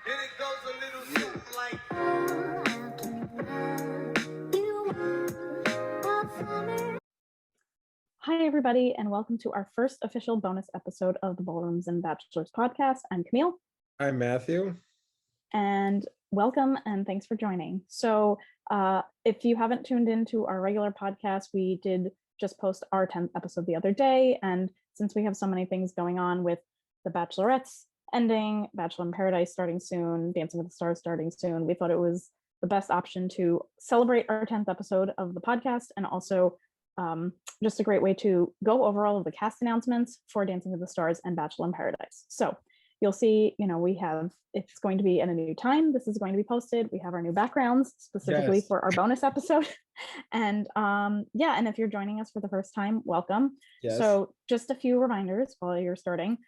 Then it goes a little something like. Hi, everybody, and welcome to our first official bonus episode of the Ballrooms and Bachelors Podcast. I'm Camille. I'm Matthew. And welcome and thanks for joining. So if you haven't tuned into our regular podcast, we did just post our 10th episode the other day. And since we have so many things going on with the Bachelorettes ending, Bachelor in Paradise starting soon, Dancing with the Stars starting soon, we thought it was the best option to celebrate our 10th episode of the podcast, and also just a great way to go over all of the cast announcements for Dancing with the Stars and Bachelor in Paradise. So you'll see, it's going to be at a new time. This is going to be posted. We have our new backgrounds specifically for our bonus episode. And and if you're joining us for the first time, welcome. Yes. So just a few reminders while you're starting.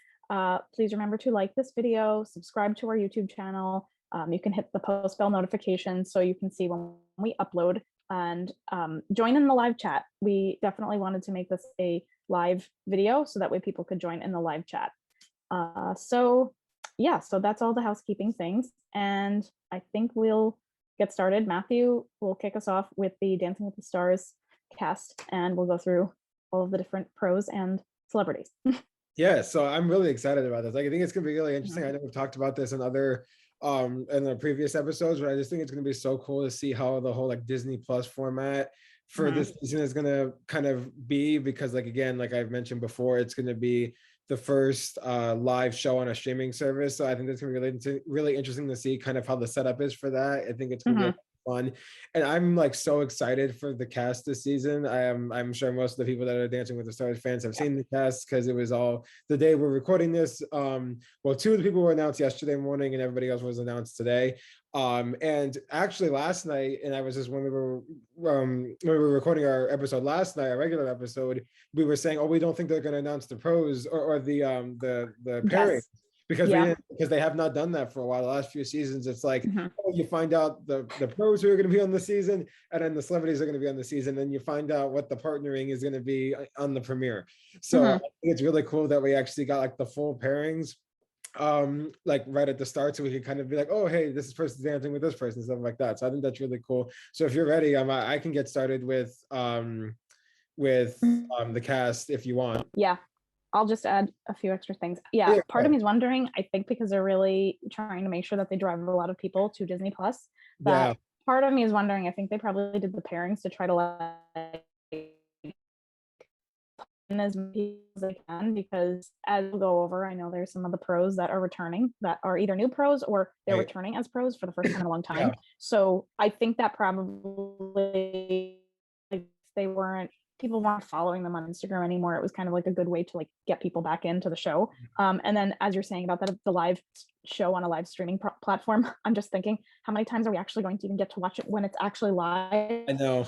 Please remember to like this video, subscribe to our YouTube channel. You can hit the post bell notification so you can see when we upload, and join in the live chat. We definitely wanted to make this a live video so that way people could join in the live chat. So that's all the housekeeping things, and I think we'll get started. Matthew will kick us off with the Dancing with the Stars cast, and we'll go through all of the different pros and celebrities. Yeah, so I'm really excited about this. I think it's gonna be really interesting. I know we've talked about this in other in the previous episodes, but I just think it's gonna be so cool to see how the whole Disney Plus format for this season is gonna kind of be, because again, like I've mentioned before, it's gonna be the first live show on a streaming service. So I think that's gonna be really interesting to see kind of how the setup is for that. I think it's gonna be fun, and I'm so excited for the cast this season. I'm sure most of the people that are Dancing with the Stars fans have seen the cast, because it was all the day we're recording this. Well, two of the people were announced yesterday morning, and everybody else was announced today. And actually last night, and I was just when we were recording our episode last night, our regular episode, we were saying, we don't think they're going to announce the pros or the pairing. Because they have not done that for a while. The last few seasons, it's you find out the pros who are going to be on the season, and then the celebrities are going to be on the season, and you find out what the partnering is going to be on the premiere. So I think it's really cool that we actually got the full pairings right at the start, so we could kind of be oh, hey, this person's dancing with this person, stuff like that. So I think that's really cool. So if you're ready, I can get started with the cast if you want. Yeah, I'll just add a few extra things. Part of me is wondering, I think because they're really trying to make sure that they drive a lot of people to Disney Plus, part of me is wondering, I think they probably did the pairings to try to let in as many people as they can, because as we'll go over, I know there's some of the pros that are returning that are either new pros or they're returning as pros for the first time in a long time. So I think that probably people weren't following them on Instagram anymore. It was kind of a good way to get people back into the show. And then as you're saying about the live show on a live streaming platform, I'm just thinking, how many times are we actually going to even get to watch it when it's actually live? I know.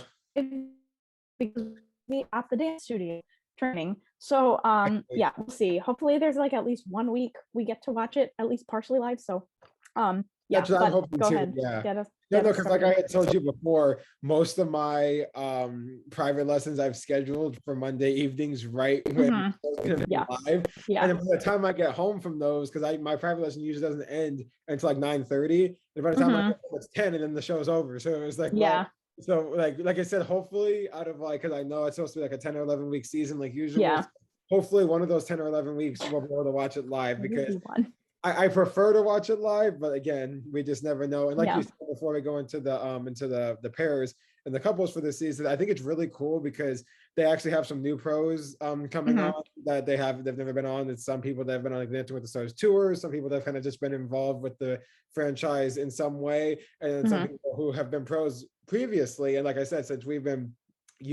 Because we at the dance studio training. So we'll see. Hopefully there's at least 1 week we get to watch it at least partially live. So that's what I'm hoping go too. ahead. Yeah. No, because I had told you before, most of my private lessons I've scheduled for Monday evenings right when it's going to be live. And then by the time I get home from those, because my private lesson usually doesn't end until 9:30, and by the time I get home, it's 10, and then the show's over. So it was so like I said, hopefully out of because I know it's supposed to be a 10 or 11 week season usually. Hopefully one of those 10 or 11 weeks we'll be able to watch it live, because I prefer to watch it live, but again, we just never know. And you said before we go into the pairs and the couples for this season, I think it's really cool because they actually have some new pros coming on that they've never been on. It's some people that have been on Dancing with the Stars tours, some people that have kind of just been involved with the franchise in some way, and then some people who have been pros previously. And like I said, since you've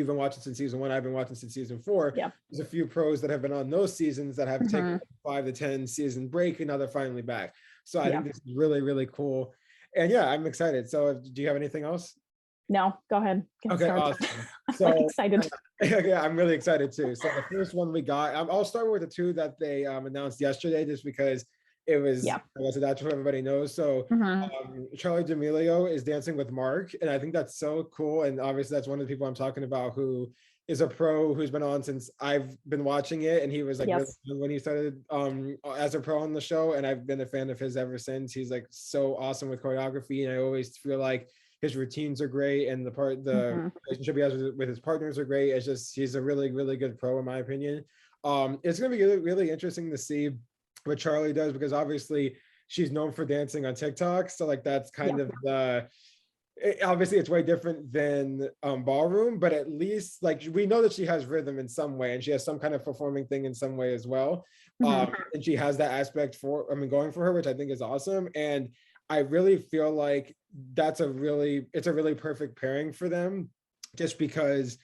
been watching since season 1, I've been watching since season 4. There's a few pros that have been on those seasons that have taken a 5 to 10 season break, and now they're finally back. So I think this is really, really cool. And I'm excited. So do you have anything else? No, go ahead. Okay, awesome. So I'm excited. Yeah, I'm really excited too. So the first one we got, I'll start with the two that they announced yesterday, just because it was, I guess that's what everybody knows. So Charlie Demilio is dancing with Mark, and I think that's so cool. And obviously that's one of the people I'm talking about who is a pro who's been on since I've been watching it, and he was like really young when he started as a pro on the show, and I've been a fan of his ever since. He's like so awesome with choreography, and I always feel like his routines are great, and the relationship he has with his partners are great. It's just he's a really, really good pro in my opinion. It's gonna be really, really interesting to see what Charlie does, because obviously she's known for dancing on TikTok, so like that's kind of the obviously it's way different than ballroom, but at least like we know that she has rhythm in some way, and she has some kind of performing thing in some way as well. And she has that aspect going for her, which I think is awesome. And I really feel like it's a really perfect pairing for them, just because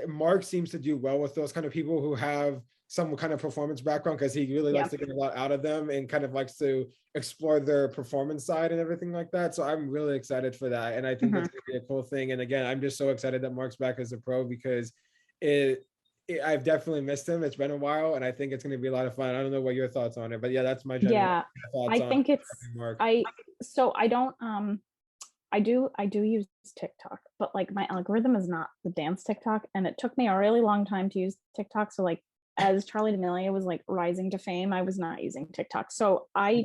Mark seems to do well with those kind of people who have some kind of performance background, because he really likes to get a lot out of them and kind of likes to explore their performance side and everything like that. So I'm really excited for that, and I think that's gonna be a cool thing. And again, I'm just so excited that Mark's back as a pro, because I've definitely missed him. It's been a while, and I think it's going to be a lot of fun. I don't know what your thoughts on it, but yeah, that's my general thoughts. I think it's Mark. I do use TikTok, but like my algorithm is not the dance TikTok, and it took me a really long time to use TikTok. So like as Charli D'Amelio was like rising to fame, I was not using TikTok. So I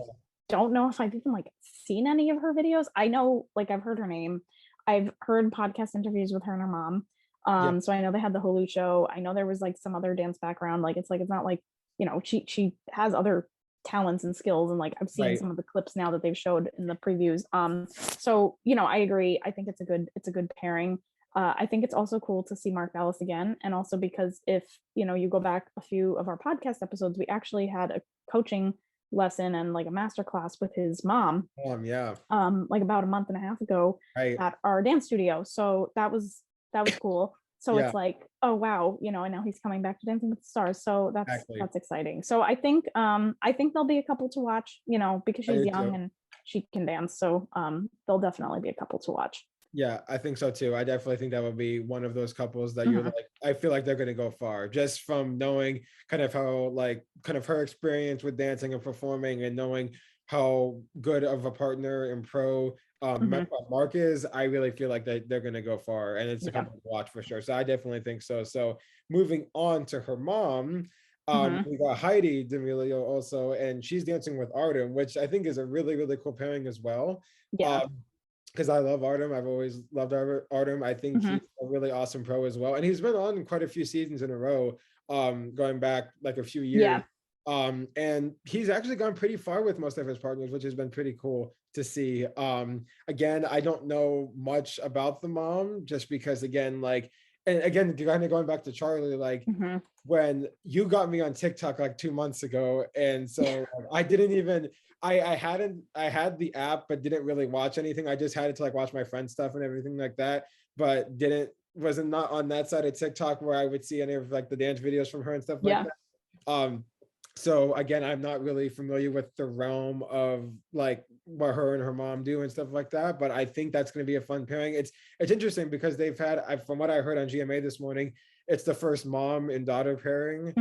don't know if I've even like seen any of her videos. I know like I've heard her name. I've heard podcast interviews with her and her mom. So I know they had the Hulu show. I know there was like some other dance background. Like it's not like, you know, she has other talents and skills, and like I've seen some of the clips now that they've showed in the previews. So you know, I agree. I think it's a good pairing. I think it's also cool to see Mark Ballas again, and also because if you know you go back a few of our podcast episodes, we actually had a coaching lesson and like a master class with his mom. Like about a month and a half ago at our dance studio. So that was cool. So it's like, oh wow, you know, and now he's coming back to Dancing with the Stars. So that's exciting. So I think there'll be a couple to watch, you know, because she's young and she can dance. So there'll definitely be a couple to watch. Yeah, I think so too. I definitely think that would be one of those couples that you're like, I feel like they're going to go far, just from knowing kind of how like kind of her experience with dancing and performing, and knowing how good of a partner and pro Mark is. I really feel like they're going to go far, and it's a couple to watch for sure. So I definitely think so. So moving on to her mom, we got Heidi Demilio also, and she's dancing with Artem, which I think is a really, really cool pairing as well. Because I love Artem. I've always loved Artem. I think he's a really awesome pro as well. And he's been on quite a few seasons in a row, going back like a few years. And he's actually gone pretty far with most of his partners, which has been pretty cool to see. Again, I don't know much about the mom, just because again, like, and again, kind of going back to Charlie, like when you got me on TikTok like 2 months ago, and so I didn't even, I had the app, but didn't really watch anything. I just had it to like watch my friend's stuff and everything like that, but wasn't not on that side of TikTok where I would see any of like the dance videos from her and stuff like that. So again, I'm not really familiar with the realm of like what her and her mom do and stuff like that, but I think that's going to be a fun pairing. It's interesting because they've had, from what I heard on GMA this morning, it's the first mom and daughter pairing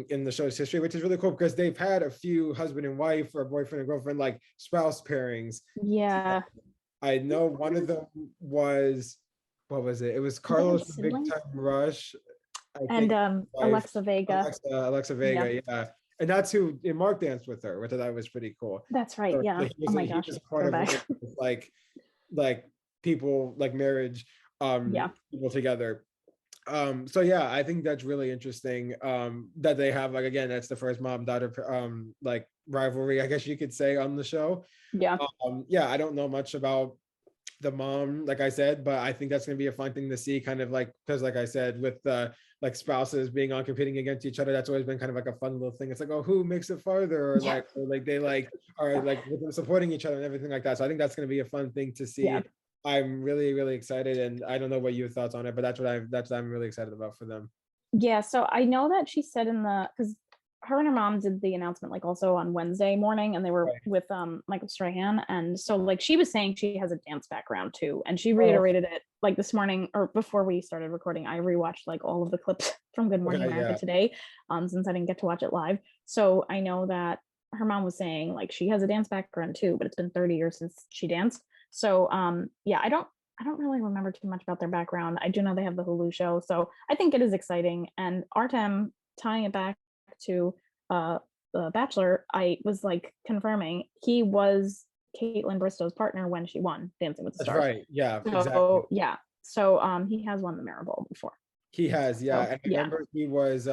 in the show's history, which is really cool because they've had a few husband and wife or boyfriend and girlfriend like spouse pairings. I know one of them was, what was it? It was Carlos from Big Time Rush. And Alexa Vega. Alexa Vega, and that's who Mark danced with her, which I thought was pretty cool. That's right. So, oh my gosh. Like people, like marriage, people together. So yeah, I think that's really interesting. That they have, like, again, that's the first mom daughter like rivalry, I guess you could say, on the show. I don't know much about the mom, like I said, but I think that's going to be a fun thing to see, kind of like, because like I said, with the like spouses being on competing against each other, that's always been kind of like a fun little thing. It's like, oh, who makes it farther, or like they like are like supporting each other and everything like that. So I think that's going to be a fun thing to see. I'm really, really excited, and I don't know what your thoughts on it, but that's what I'm really excited about for them. So I know that she said because her and her mom did the announcement like also on Wednesday morning, and they were with Michael Strahan, and so like she was saying she has a dance background too, and she reiterated it like this morning, or before we started recording. I rewatched like all of the clips from Good Morning America today, since I didn't get to watch it live. So I know that her mom was saying like she has a dance background too, but it's been 30 years since she danced. So I I don't really remember too much about their background. I do know they have the Hulu show, so I think it is exciting. And Artem, tying it back to the Bachelor, I was like confirming he was Caitlin Bristow's partner when she won Dancing with the That's Stars. right. Yeah, So exactly. yeah, so he has won the Maribel before. He has, yeah. So, And I yeah. remember he was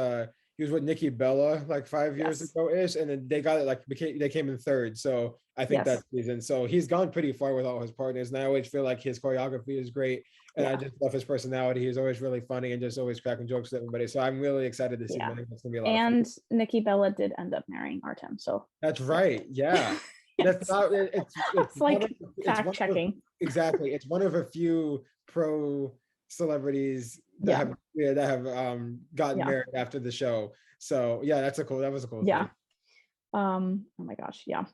with Nikki Bella like 5 years Yes. ago ish, and then they got it like they came in third. So I think Yes. that season. So he's gone pretty far with all his partners, and I always feel like his choreography is great, and I Yeah. just love his personality. He's always really funny and just always cracking jokes with everybody. So I'm really excited to see him. Yeah. I think that's gonna be a lot of fun. And Nikki Bella did end up marrying Artem. So That's right. Yeah. That's yes. not it's like one of- it's fact one of- checking. exactly. It's one of a few pro celebrities that have gotten Yeah. married after the show. So yeah, that was a cool Yeah. thing. Oh my gosh. Yeah.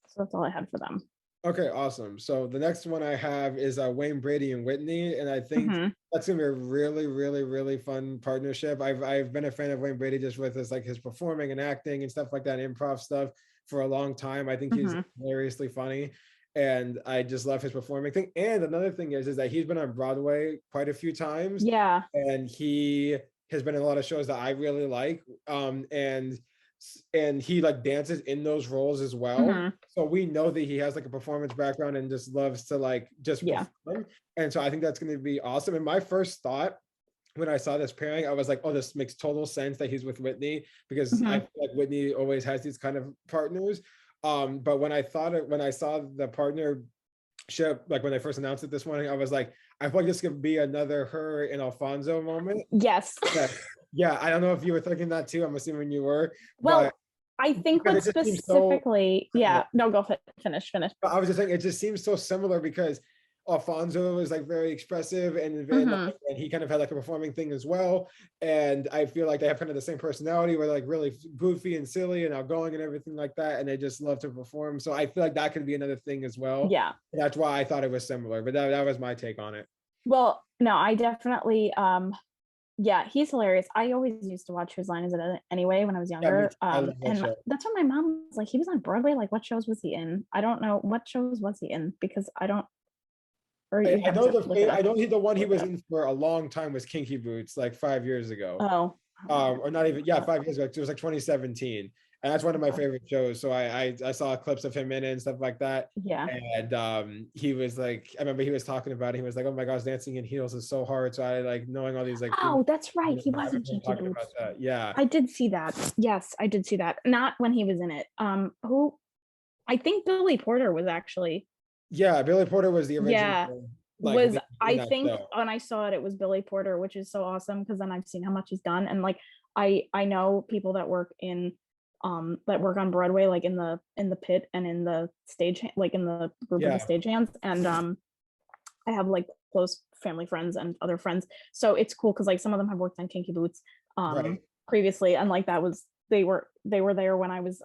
So that's all I had for them. Okay, awesome. So the next one I have is Wayne Brady and Whitney, and I think Mhm. that's gonna be a really, really, really fun partnership. I've been a fan of Wayne Brady just with his like his performing and acting and stuff like that, improv stuff for a long time. I think he's Mhm. hilariously funny, and I just love his performing thing. And another thing is that he's been on Broadway quite a few times, Yeah. and he has been in a lot of shows that I really like. And he like dances in those roles as well. Mhm. So we know that he has like a performance background and just loves to like just Yeah. perform. And so I think that's going to be awesome. And my first thought when I saw this pairing, I was like, oh, this makes total sense that he's with Whitney, because I feel like Whitney always has these kind of partners. But when I saw the partnership, like when I first announced it this morning, I was like, I feel like this could be another her and Alfonso moment. Yes. Yeah, I don't know if you were thinking that too. I'm assuming you were. Well, but I think what because it just seems specifically, no, go finish. But I was just saying, it just seems so similar because Alfonso is like very expressive, and he kind of had like a performing thing as well. And I feel like they have kind of the same personality, where they're like really goofy and silly and outgoing and everything like that. And they just love to perform. So I feel like that could be another thing as well. Yeah. That's why I thought it was similar, but that was my take on it. Well, no, I definitely, yeah, he's hilarious. I always used to watch Whose Line Is It Anyway when I was younger. I love that And show. that's when my mom was like, he was on Broadway. Like, what shows was he in? I don't know. What shows was he in? Because I don't. Or I have know to look it up. I know the one he was in for a long time was Kinky Boots, like 5 years ago. Oh. Or not even, 5 years ago. It was like 2017. And that's one of my favorite shows. So I saw clips of him in it and stuff like that. Yeah. And he was like, I remember he was talking about it. He was like, oh my gosh, dancing in heels is so hard. So I like knowing all these like. Oh, that's right. He I was in remember Kinky talking Boots. about that. Yeah. I did see that. Yes, I did see that. Not when he was in it. Who? I think Billy Porter was actually. Yeah, Billy Porter was the original. Yeah. Like, I think when I saw it was Billy Porter, which is so awesome because then I've seen how much he's done. And like I know people that work in that work on Broadway, like in the pit and in the stage, like in the group of the stagehands. And I have like close family friends and other friends. So it's cool because like some of them have worked on Kinky Boots previously. And like that was they were there when I was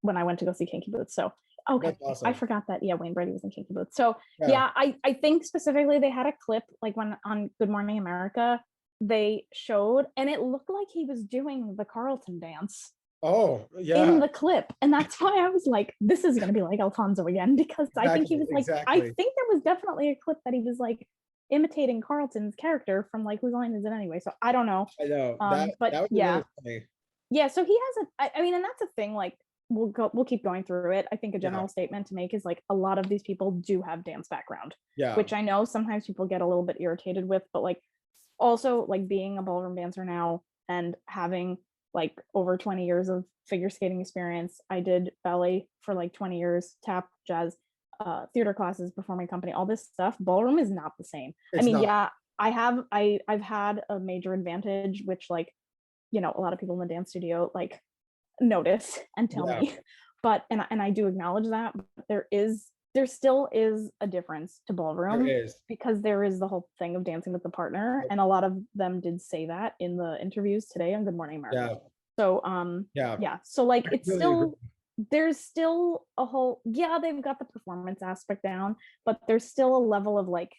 when I went to go see Kinky Boots. So okay, awesome. I forgot that. Yeah, Wayne Brady was in Kinky Boots. So yeah, I think specifically they had a clip like when on Good Morning America they showed, and it looked like he was doing the Carlton dance. Oh, yeah. In the clip. And that's why I was like, this is going to be like Alfonso again, because I think he was like, I think there was definitely a clip that he was like imitating Carlton's character from like Whose Line Is It Anyway? So I don't know. I know. But that yeah. Really funny. Yeah, so he has I mean, and that's a thing, like we'll keep going through it. I think a general statement to make is like a lot of these people do have dance background. Yeah. Which I know sometimes people get a little bit irritated with, but like also like being a ballroom dancer now and having like over 20 years of figure skating experience. I did ballet for like 20 years, tap, jazz, theater classes, performing company, all this stuff. Ballroom is not the same. I mean, yeah, I've had a major advantage, which like, you know, a lot of people in the dance studio like notice and tell me, but and I do acknowledge that, but there still is a difference to ballroom because there is the whole thing of dancing with the partner, and a lot of them did say that in the interviews today on Good Morning America. So so like it's really still there's still a whole they've got the performance aspect down, but there's still a level of like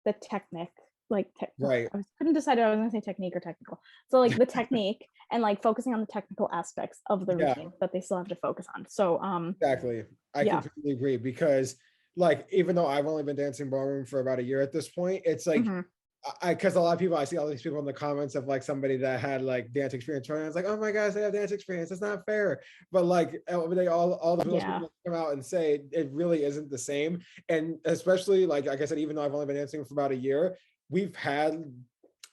the technique, like I couldn't decide if I was gonna say technique or technical. So like the technique and like focusing on the technical aspects of the routine that they still have to focus on. So exactly. I completely agree, because like, even though I've only been dancing ballroom for about a year at this point, it's like, because a lot of people, I see all these people in the comments of like somebody that had like dance experience, and it's like, oh my gosh, they have dance experience. It's not fair. But like they all the people come out and say it really isn't the same. And especially like I said, even though I've only been dancing for about a year, we've had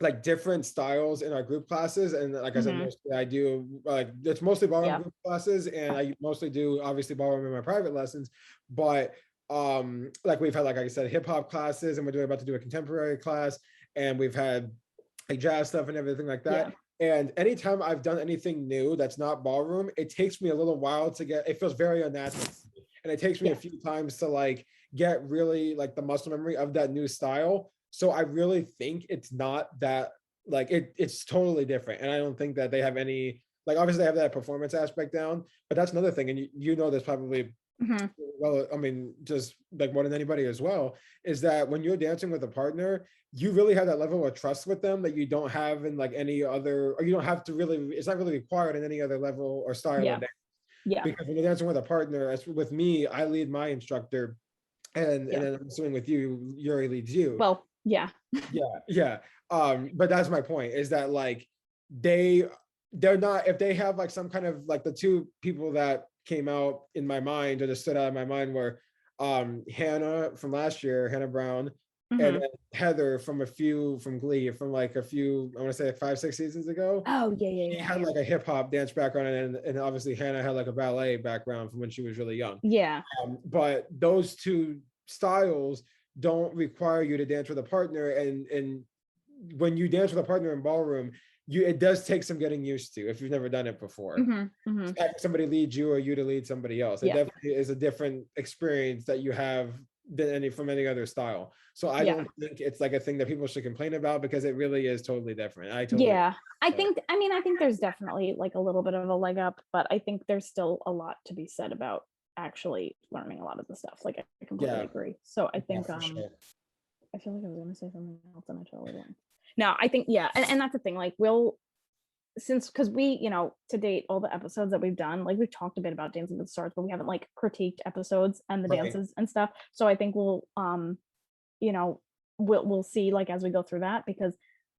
like different styles in our group classes. And like I said, mostly I do like it's mostly ballroom group classes, and I mostly do obviously ballroom in my private lessons, but like we've had, like I said, hip-hop classes, and we're about to do a contemporary class, and we've had like jazz stuff and everything like that. And anytime I've done anything new that's not ballroom, it takes me a little while to get, it feels very unnatural, and it takes me a few times to like get really like the muscle memory of that new style. So I really think it's not that like it's totally different, and I don't think that they have any, like obviously they have that performance aspect down, but that's another thing, and you know this probably well, I mean, just like more than anybody as well, is that when you're dancing with a partner, you really have that level of trust with them that you don't have in like any other, or you don't have to really, it's not really required in any other level or style of dance. Because when you're dancing with a partner, as with me, I lead my instructor, and then I'm assuming with you, Yuri leads you. Well, but that's my point, is that like they're not, if they have like some kind of like, the two people that came out in my mind or just stood out in my mind were Hannah from last year, Hannah Brown, and then Heather from Glee, from like a few, I want to say like 5-6 seasons ago. She had like a hip-hop dance background, and obviously Hannah had like a ballet background from when she was really young. But those two styles don't require you to dance with a partner, and when you dance with a partner in ballroom, it does take some getting used to if you've never done it before. Having somebody lead you, or you to lead somebody else, it definitely is a different experience that you have than from any other style. So I don't think it's like a thing that people should complain about, because it really is totally different. I think there's definitely like a little bit of a leg up, but I think there's still a lot to be said about actually learning a lot of the stuff. Like I completely agree. So I think I feel like I was gonna say something else and I totally went. No, I think and that's the thing, like because we, to date, all the episodes that we've done, like we've talked a bit about Dancing with the Stars, but we haven't like critiqued episodes and the dances and stuff. So I think we'll see like as we go through that, because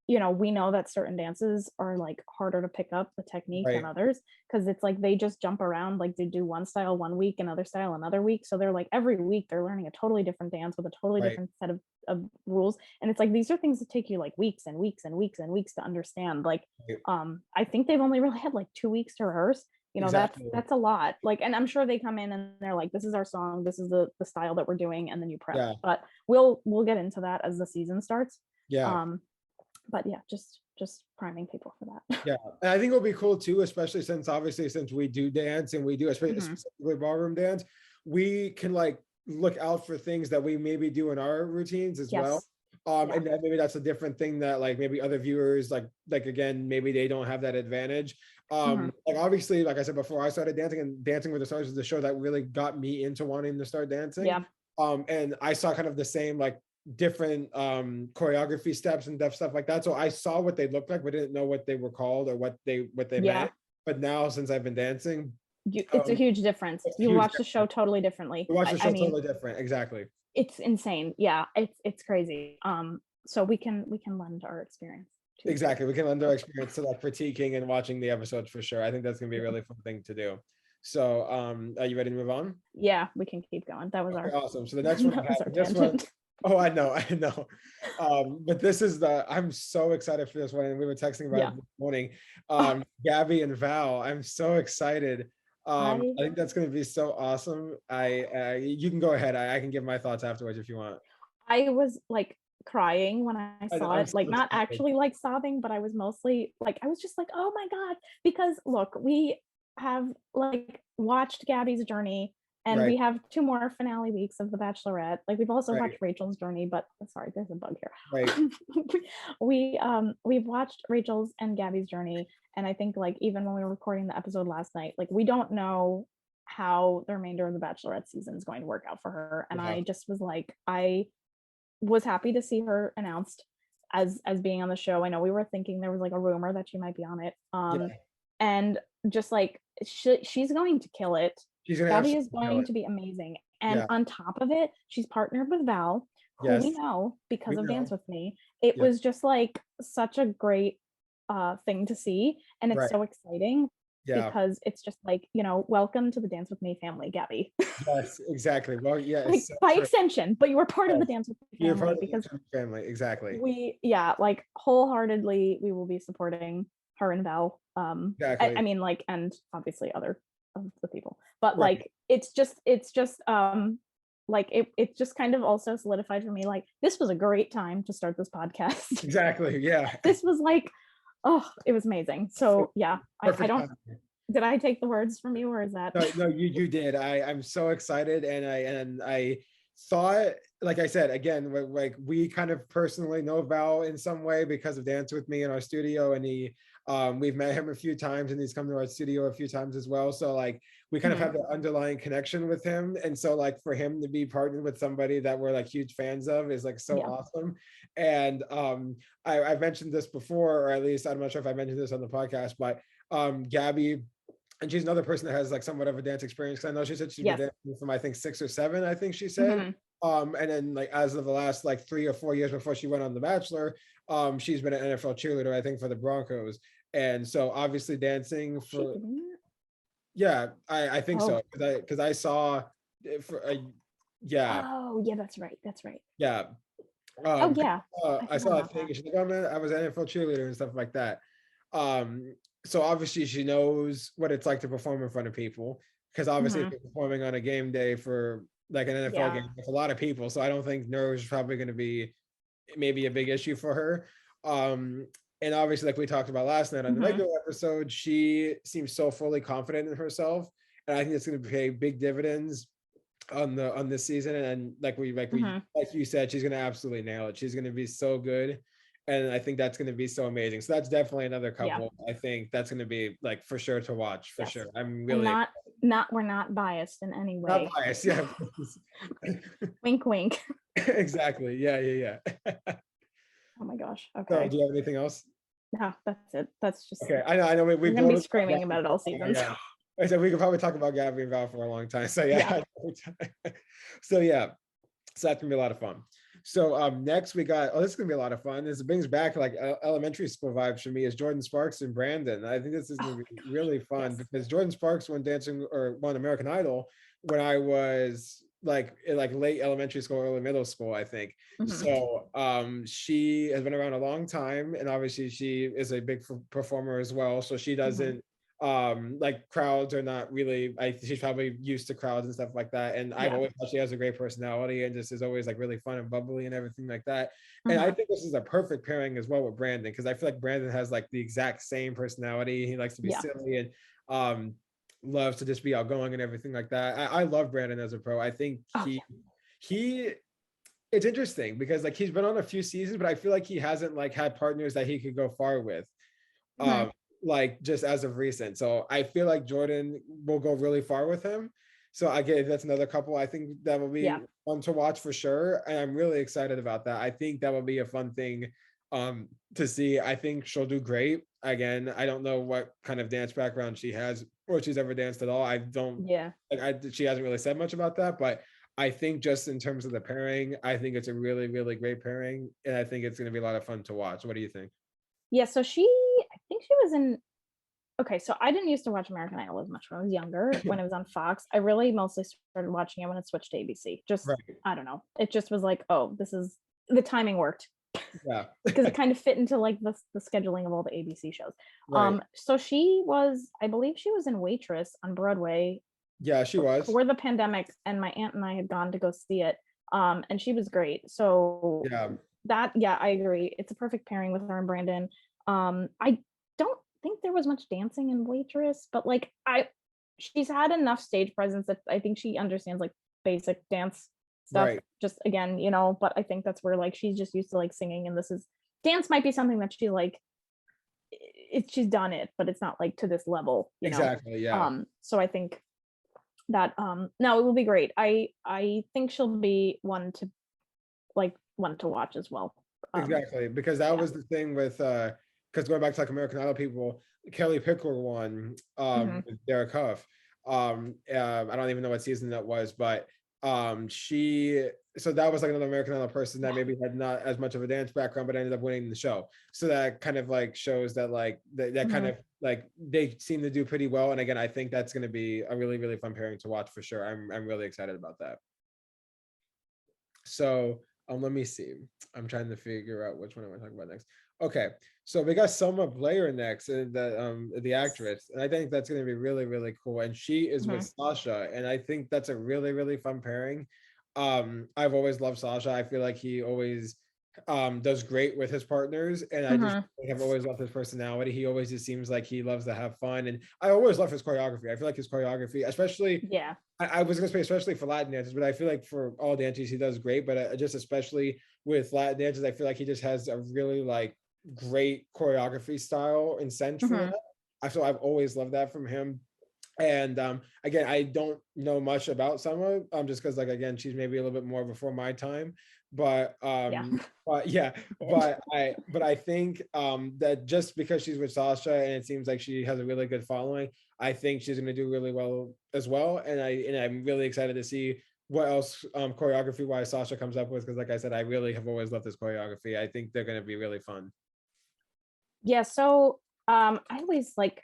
we know that certain dances are like harder to pick up the technique than others, because it's like they just jump around, like they do one style one week, another style another week, so they're like every week they're learning a totally different dance with a totally different set of rules, and it's like these are things that take you like weeks and weeks and weeks and weeks to understand. Like I think they've only really had like 2 weeks to rehearse. That's a lot. Like, and I'm sure they come in and they're like, this is our song, this is the style that we're doing, and then you prep. But we'll get into that as the season starts. But just priming people for that. And I think it'll be cool too, especially since we do dance, and we do specifically ballroom dance, we can like look out for things that we maybe do in our routines as well. And then maybe that's a different thing that like maybe other viewers like again, maybe they don't have that advantage. Like obviously, like I said before, I started dancing, and Dancing with the Stars is the show that really got me into wanting to start dancing. And I saw kind of the same like different choreography steps and stuff like that. So I saw what they looked like, but didn't know what they were called or what they meant. But now, since I've been dancing, it's a huge difference. You watch the show totally differently. You watch the show totally different. Exactly. It's insane. It's crazy. So we can lend our experience. Exactly. We can lend our experience to like critiquing and watching the episodes for sure. I think that's gonna be a really fun thing to do. So are you ready to move on? Yeah, we can keep going. That was awesome. So the next one, oh, I know. But this is I'm so excited for this one, and we were texting about it this morning. Gabby and Val, I'm so excited. I think that's going to be so awesome. You can go ahead. I can give my thoughts afterwards if you want. I was like crying when I saw it, like not actually like sobbing, but I was mostly like, I was just like, oh my God, because look, we have like watched Gabby's journey, and we have 2 more finale weeks of The Bachelorette. Like we've also watched Rachel's journey, but sorry, there's a bug here. We've watched Rachel's and Gabby's journey, and I think like even when we were recording the episode last night, like we don't know how the remainder of the Bachelorette season is going to work out for her. And I just was like, I was happy to see her announced as being on the show. I know we were thinking there was like a rumor that she might be on it. And just like she's going to kill it. Gabby is going to be amazing. And Yeah. on top of it, she's partnered with Val, who Yes. we know because We of know. Dance With Me. It Yeah. was just like such a great thing to see, and it's Right. so exciting Yeah. because it's just like, you know, welcome to the Dance With Me family, Gabby. Yes, exactly. Well, yeah, Like it's so by true. extension, but you were part of the Yes. Dance With Me You're part family of the because family, exactly. we, yeah, like wholeheartedly we will be supporting her and Val. Exactly. I mean, like, and obviously other of the people, but Right. like it's just like it just kind of also solidified for me, like, this was a great time to start this podcast. Exactly. Yeah. This was like, oh, it was amazing. So yeah, I Perfect don't, timing. did I take the words from you, or is that No, you did. I'm so excited, and I thought, like I said, again, like we kind of personally know Val in some way because of Dance With Me in our studio, and we've met him a few times, and he's come to our studio a few times as well. So like we kind of have the underlying connection with him, and so like for him to be partnered with somebody that we're like huge fans of is like so Yeah. awesome. And I've mentioned this before, or at least I'm not sure if I mentioned this on the podcast, but Gabby. And she's another person that has like somewhat of a dance experience. I know she said she's been Yes. dancing from I think 6 or 7, I think she said. And then like as of the last like 3 or 4 years before she went on The Bachelor, she's been an NFL cheerleader, I think, for the Broncos. And so obviously dancing Is she for, doing that? yeah, I think Oh. so. Because I saw for yeah, Oh yeah, that's right. That's right. yeah. Oh yeah. I forgot saw a about thing, that. and she's like, oh man, I was an NFL cheerleader and stuff like that. So obviously she knows what it's like to perform in front of people, because obviously if you're performing on a game day for like an NFL Yeah. game with a lot of people, so I don't think nerves is probably going to be maybe a big issue for her. And obviously, like we talked about last night on the regular episode, she seems so fully confident in herself, and I think it's going to pay big dividends on this season. And like you said, she's going to absolutely nail it. She's going to be so good, and I think that's going to be so amazing. So that's definitely another couple. I think that's going to be like for sure to watch for sure. I'm And really we're not biased in any way. not biased. Yeah. Wink, wink. Exactly. Yeah. Oh my gosh. So, Okay. do you have anything else? No, that's it. That's just Okay, I know. we're gonna be screaming about it all season. Yeah. I said we could probably talk about Gabby and Val for a long time. So yeah. So yeah, so that's gonna be a lot of fun. So next we got, this is gonna be a lot of fun. This brings back like elementary school vibes for me, is Jordan Sparks and Brandon. I think this is gonna be really fun because Jordan Sparks won American Idol when I was like in like late elementary school, early middle school, I think. So she has been around a long time, and obviously she is a big performer as well. So she doesn't like crowds are not really, she's probably used to crowds and stuff like that. And I've always thought she has a great personality and just is always like really fun and bubbly and everything like that. And I think this is a perfect pairing as well with Brandon, because I feel like Brandon has like the exact same personality. He likes to be silly and loves to just be outgoing and everything like that. I love Brandon as a pro. I think he it's interesting because like he's been on a few seasons, but I feel like he hasn't like had partners that he could go far with. Like just as of recent. So I feel like Jordan will go really far with him. So I get that's another couple I think that will be fun to watch for sure. And I'm really excited about that. I think that will be a fun thing to see. I think she'll do great. Again, I don't know what kind of dance background she has or if she's ever danced at all. I don't she hasn't really said much about that, but I think just in terms of the pairing, I think it's a really, really great pairing. And I think it's going to be a lot of fun to watch. What do you think? Yeah, so I think she was in, okay, so I didn't used to watch American Idol as much when I was younger, when it was on Fox. I really mostly started watching it when it switched to ABC. Just, I don't know. It just was like, oh, the timing worked. Yeah. Because it kind of fit into like the scheduling of all the ABC shows. So I believe she was in Waitress on Broadway. Yeah, she was. Before the pandemic, and my aunt and I had gone to go see it. And she was great. So I agree. It's a perfect pairing with her and Brandon. I don't think there was much dancing in Waitress, but like she's had enough stage presence that I think she understands like basic dance stuff. Just again, but I think that's where like she's just used to like singing, and dance might be something that she like she's done it, but it's not like to this level, Exactly. Yeah. So I think that no, it will be great. I think she'll be one to watch as well. Exactly, because that was the thing with because going back to like American Idol people, Kelly Pickler won with Derek Huff. I don't even know what season that was, but So that was like another American Idol person that maybe had not as much of a dance background, but ended up winning the show. So that kind of like shows that like that kind of like they seem to do pretty well. And again, I think that's going to be a really, really fun pairing to watch for sure. I'm really excited about that. So let me see. I'm trying to figure out which one I want to talk about next. Okay, so we got Selma Blair next, the actress, and I think that's going to be really, really cool. And she is with Sasha, and I think that's a really, really fun pairing. I've always loved Sasha. I feel like he always does great with his partners, and I just have always loved his personality. He always just seems like he loves to have fun, and I always love his choreography. I feel like his choreography, especially I was gonna say especially for Latin dancers, but I feel like for all dancers he does great. But just especially with Latin dancers, I feel like he just has a really like great choreography style and sense for that. I've always loved that from him. And again, I don't know much about Summer, just because like again, she's maybe a little bit more before my time. But I think that just because she's with Sasha and it seems like she has a really good following, I think she's going to do really well as well. And I'm really excited to see what else choreography wise Sasha comes up with, because like I said, I really have always loved this choreography. I think they're going to be really fun. Yeah, so I always like,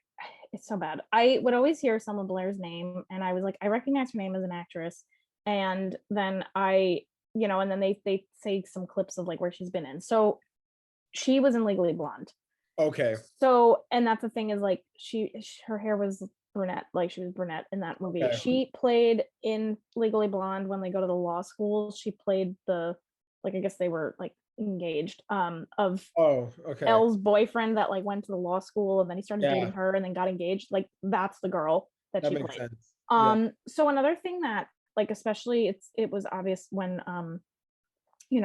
it's so bad. I would always hear Selma Blair's name and I was like, I recognize her name as an actress. And then and then they say some clips of like where she's been in. So she was in Legally Blonde. Okay. So, and that's the thing is like her hair was brunette, like she was brunette in that movie. Okay. She played in Legally Blonde when they go to the law school. She played I guess they were like engaged of Elle's boyfriend that like went to the law school and then he started dating her and then got engaged. Like that's the girl that she played. Sense. So another thing that like especially it was obvious when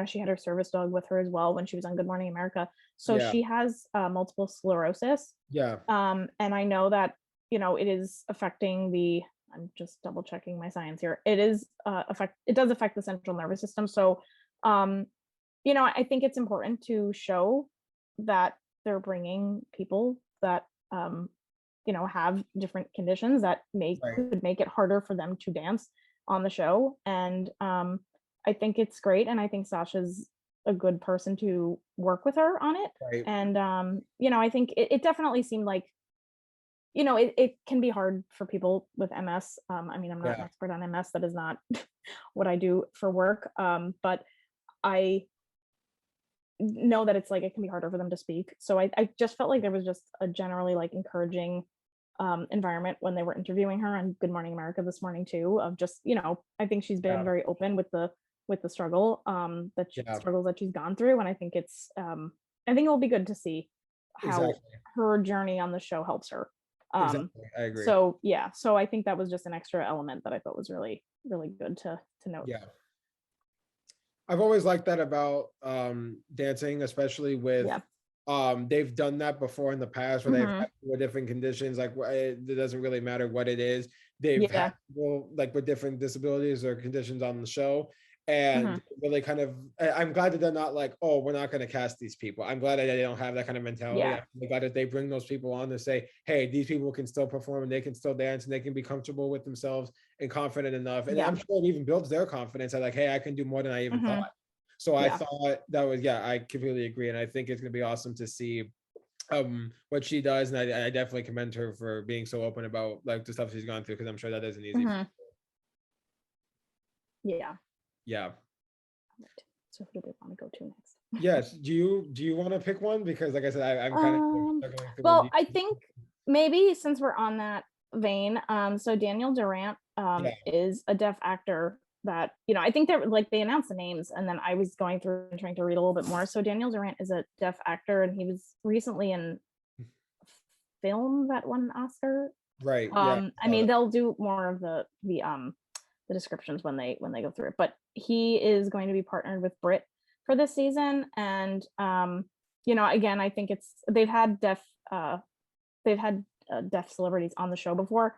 she had her service dog with her as well when she was on Good Morning America. So she has multiple sclerosis. And I know that it is affecting I'm just double checking my science here. It does affect the central nervous system. So I think it's important to show that they're bringing people that have different conditions that could make it harder for them to dance on the show. And I think it's great, and I think Sasha's a good person to work with her on it. And I think it definitely seemed like it can be hard for people with MS. I mean, I'm not an expert on MS. That is not what I do for work. But I know that it's like it can be harder for them to speak. So I just felt like there was just a generally like encouraging environment when they were interviewing her on Good Morning America this morning too, of just I think she's been very open with the struggle struggles that she's gone through, and I think it's I think it will be good to see how her journey on the show helps her. I agree. So I think that was just an extra element that I thought was really, really good to note. I've always liked that about dancing, especially with they've done that before in the past where they've had different conditions. Like it doesn't really matter what it is. They've had people like with different disabilities or conditions on the show. And really kind of, I'm glad that they're not like, oh, we're not going to cast these people. I'm glad that they don't have that kind of mentality. I'm glad that they bring those people on to say, hey, these people can still perform and they can still dance and they can be comfortable with themselves and confident enough. And I'm sure it even builds their confidence that like, hey, I can do more than I even thought. So I thought that was, I completely agree. And I think it's going to be awesome to see what she does. And I definitely commend her for being so open about like the stuff she's gone through, because I'm sure that isn't easy. Yeah. So who do we want to go to next? Yes. Do you want to pick one? Because like I said, I'm kind of well, I think maybe since we're on that vein, so Daniel Durant is a deaf actor that I think they're like they announced the names and then I was going through and trying to read a little bit more. So Daniel Durant is a deaf actor and he was recently in a film that won an Oscar. Right. I mean they'll do more of the descriptions when they go through it, but he is going to be partnered with Brit for this season. And again, I think they've had deaf celebrities on the show before.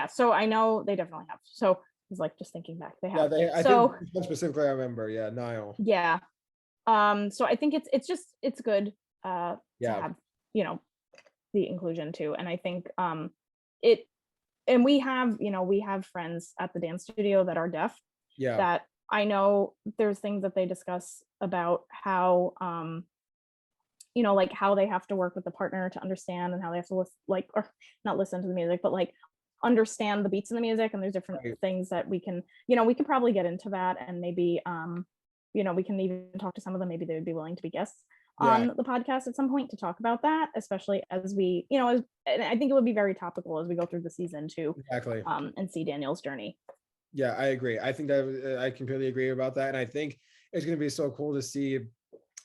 So I know they definitely have. So I was like just thinking back, they have. I think specifically I remember. Niall. So I think it's good to have the inclusion too, and I think and we have friends at the dance studio that are deaf, that I know there's things that they discuss about how like how they have to work with the partner to understand, and how they have to or not listen to the music, but like understand the beats in the music. And there's different things that we can probably get into that, and maybe we can even talk to some of them. Maybe they would be willing to be guests on the podcast at some point to talk about that, especially as we, and I think it would be very topical as we go through the season too. Exactly. And see Daniel's journey. Yeah, I agree. I think that I completely agree about that. And I think it's going to be so cool to see,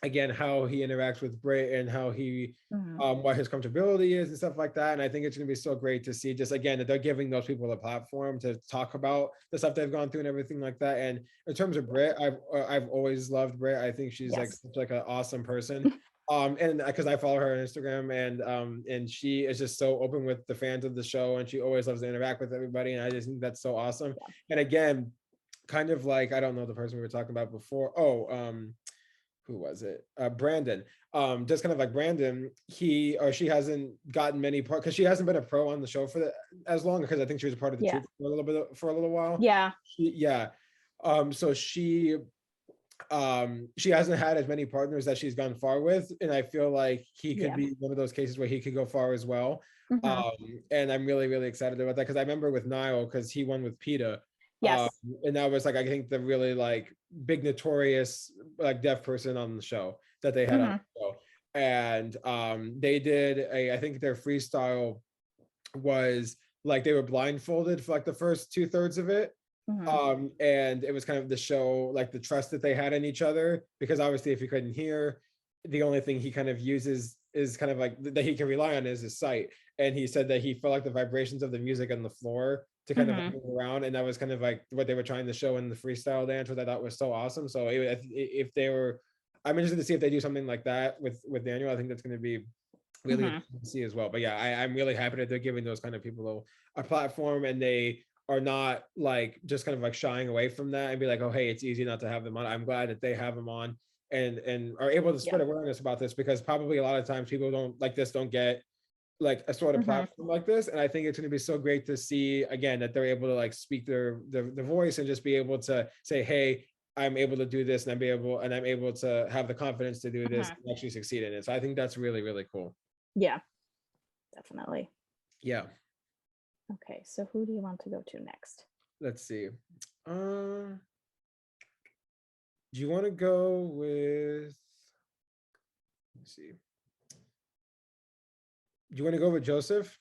again, how he interacts with Britt, and how he, what his comfortability is and stuff like that. And I think it's going to be so great to see, just again, that they're giving those people a platform to talk about the stuff they've gone through and everything like that. And in terms of Britt, I've always loved Britt. I think she's like such like an awesome person. And because I follow her on Instagram, and she is just so open with the fans of the show, and she always loves to interact with everybody. And I just think that's so awesome. And again, kind of like, I don't know the person we were talking about before. Who was it? Brandon. Just kind of like Brandon, he or she hasn't gotten many parts, because she hasn't been a pro on the show for as long, because I think she was a part of the truth for a little while. So she hasn't had as many partners that she's gone far with, and I feel like he could be one of those cases where he could go far as well. And I'm really, really excited about that, because I remember with Niall, because he won with PETA. And that was like, I think the really like big notorious like deaf person on the show that they had on the show. And they did I think their freestyle was like, they were blindfolded for like the first 2/3 of it. And it was kind of the show, like the trust that they had in each other, because obviously if he couldn't hear, the only thing he kind of uses is kind of like that he can rely on is his sight. And he said that he felt like the vibrations of the music on the floor to kind of move around, and that was kind of like what they were trying to show in the freestyle dance, which I thought was so awesome. So if they were, I'm interested to see if they do something like that with Daniel. I think that's going to be really interesting to see as well. But yeah, I'm really happy that they're giving those kind of people a platform, and they are not like just kind of like shying away from that and be like, oh hey, it's easy not to have them on. I'm glad that they have them on and are able to spread awareness about this, because probably a lot of times people don't get like a sort of platform like this. And I think it's going to be so great to see, again, that they're able to like speak their voice and just be able to say, hey, I'm able to do this, and I'm able to have the confidence to do this and actually succeed in it. So I think that's really, really cool. Yeah, definitely. Yeah. Okay, so who do you want to go to next? Let's see. Do you want to go with, let's see. Do you want to go with Joseph?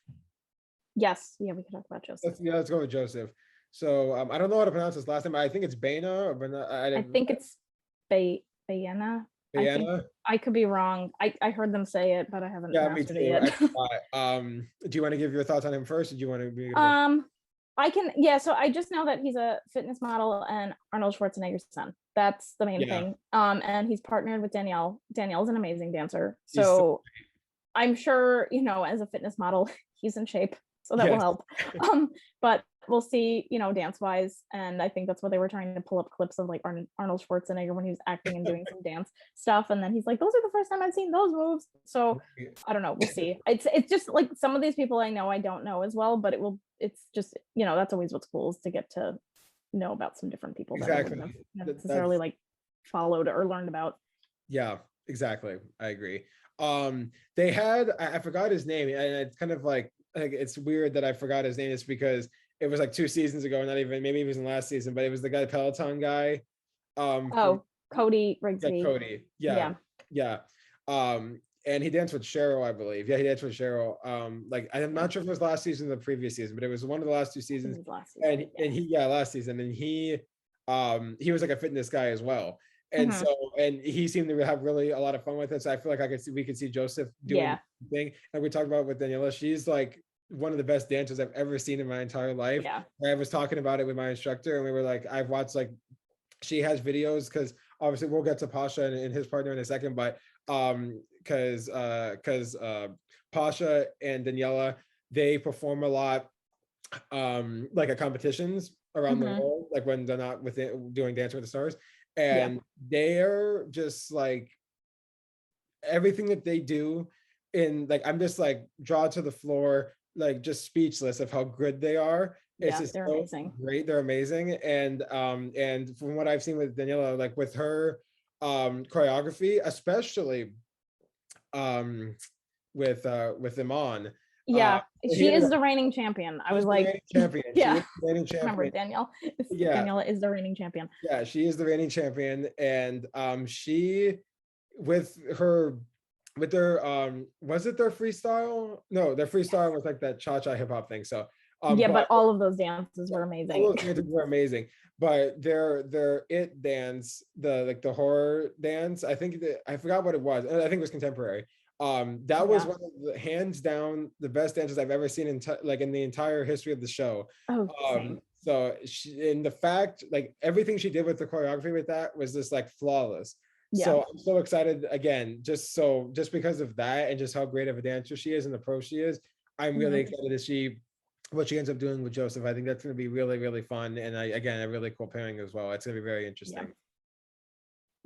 Yes. Yeah, we can talk about Joseph. Let's go with Joseph. So I don't know how to pronounce his last name. I think it's Baena or Baena. I think it's Baena. I could be wrong. I heard them say it, but I haven't pronounced it yet. Do you want to give your thoughts on him first? Or do you want to I can, yeah. So I just know that he's a fitness model and Arnold Schwarzenegger's son. That's the main thing. And he's partnered with Danielle. Danielle's an amazing dancer. So I'm sure, as a fitness model, he's in shape, so that will help. But we'll see, dance wise. And I think that's what they were trying to pull up clips of, like Arnold Schwarzenegger when he was acting and doing some dance stuff. And then he's like, those are the first time I've seen those moves. So I don't know. We'll see. It's just like some of these people I know, I don't know as well, but it's just, that's always what's cool, is to get to know about some different people that I wouldn't have necessarily like followed or learned about. Yeah, exactly. I agree. They had, I forgot his name, and it's kind of like it's weird that I forgot his name. It's because it was like 2 seasons ago, not even, maybe it was in last season, but it was the guy, Peloton guy. Cody Rigsby. Yeah, Cody. Yeah. And he danced with Cheryl, I believe. Yeah, he danced with Cheryl. Like I'm not sure if it was last season or the previous season, but it was one of the last 2 seasons. Last season, last season, and he was like a fitness guy as well. And so, and he seemed to have really a lot of fun with it. So I feel like we could see Joseph doing the thing. Like we talked about with Daniela, she's like one of the best dancers I've ever seen in my entire life. Yeah. I was talking about it with my instructor, and we were like, I've watched, like, she has videos, because obviously we'll get to Pasha and his partner in a second, but because Pasha and Daniela, they perform a lot like at competitions around the world, like when they're not doing Dancing with the Stars. And they're just like, everything that they do in, like, I'm just like, draw to the floor, like just speechless of how good they are. It's Yeah, just they're so amazing. great. They're amazing. And from what I've seen with Daniela, like with her choreography, especially with Iman. Yeah, He she ended is up, the reigning champion. I she's was the like, reigning champion. She yeah, is the reigning remember champion. Yeah, Daniela is the reigning champion. yeah, she is the reigning champion. And she with her with their was it their freestyle? No, their freestyle was like that cha-cha hip hop thing. So Yeah, but but all of those dances were all amazing. those dances were amazing. But their it dance, the like the horror dance, I think I forgot what it was. I think it was contemporary. That was Yeah. one of the hands down the best dances I've ever seen in like in the entire history of the show. Oh, same. So in the fact, like everything she did with the choreography with that was just like flawless. Yeah. So I'm so excited again, just because of that and just how great of a dancer she is and the pro she is. I'm really excited to see what she ends up doing with Joseph. I think that's going to be really, really fun. And again, a really cool pairing as well. It's going to be very interesting.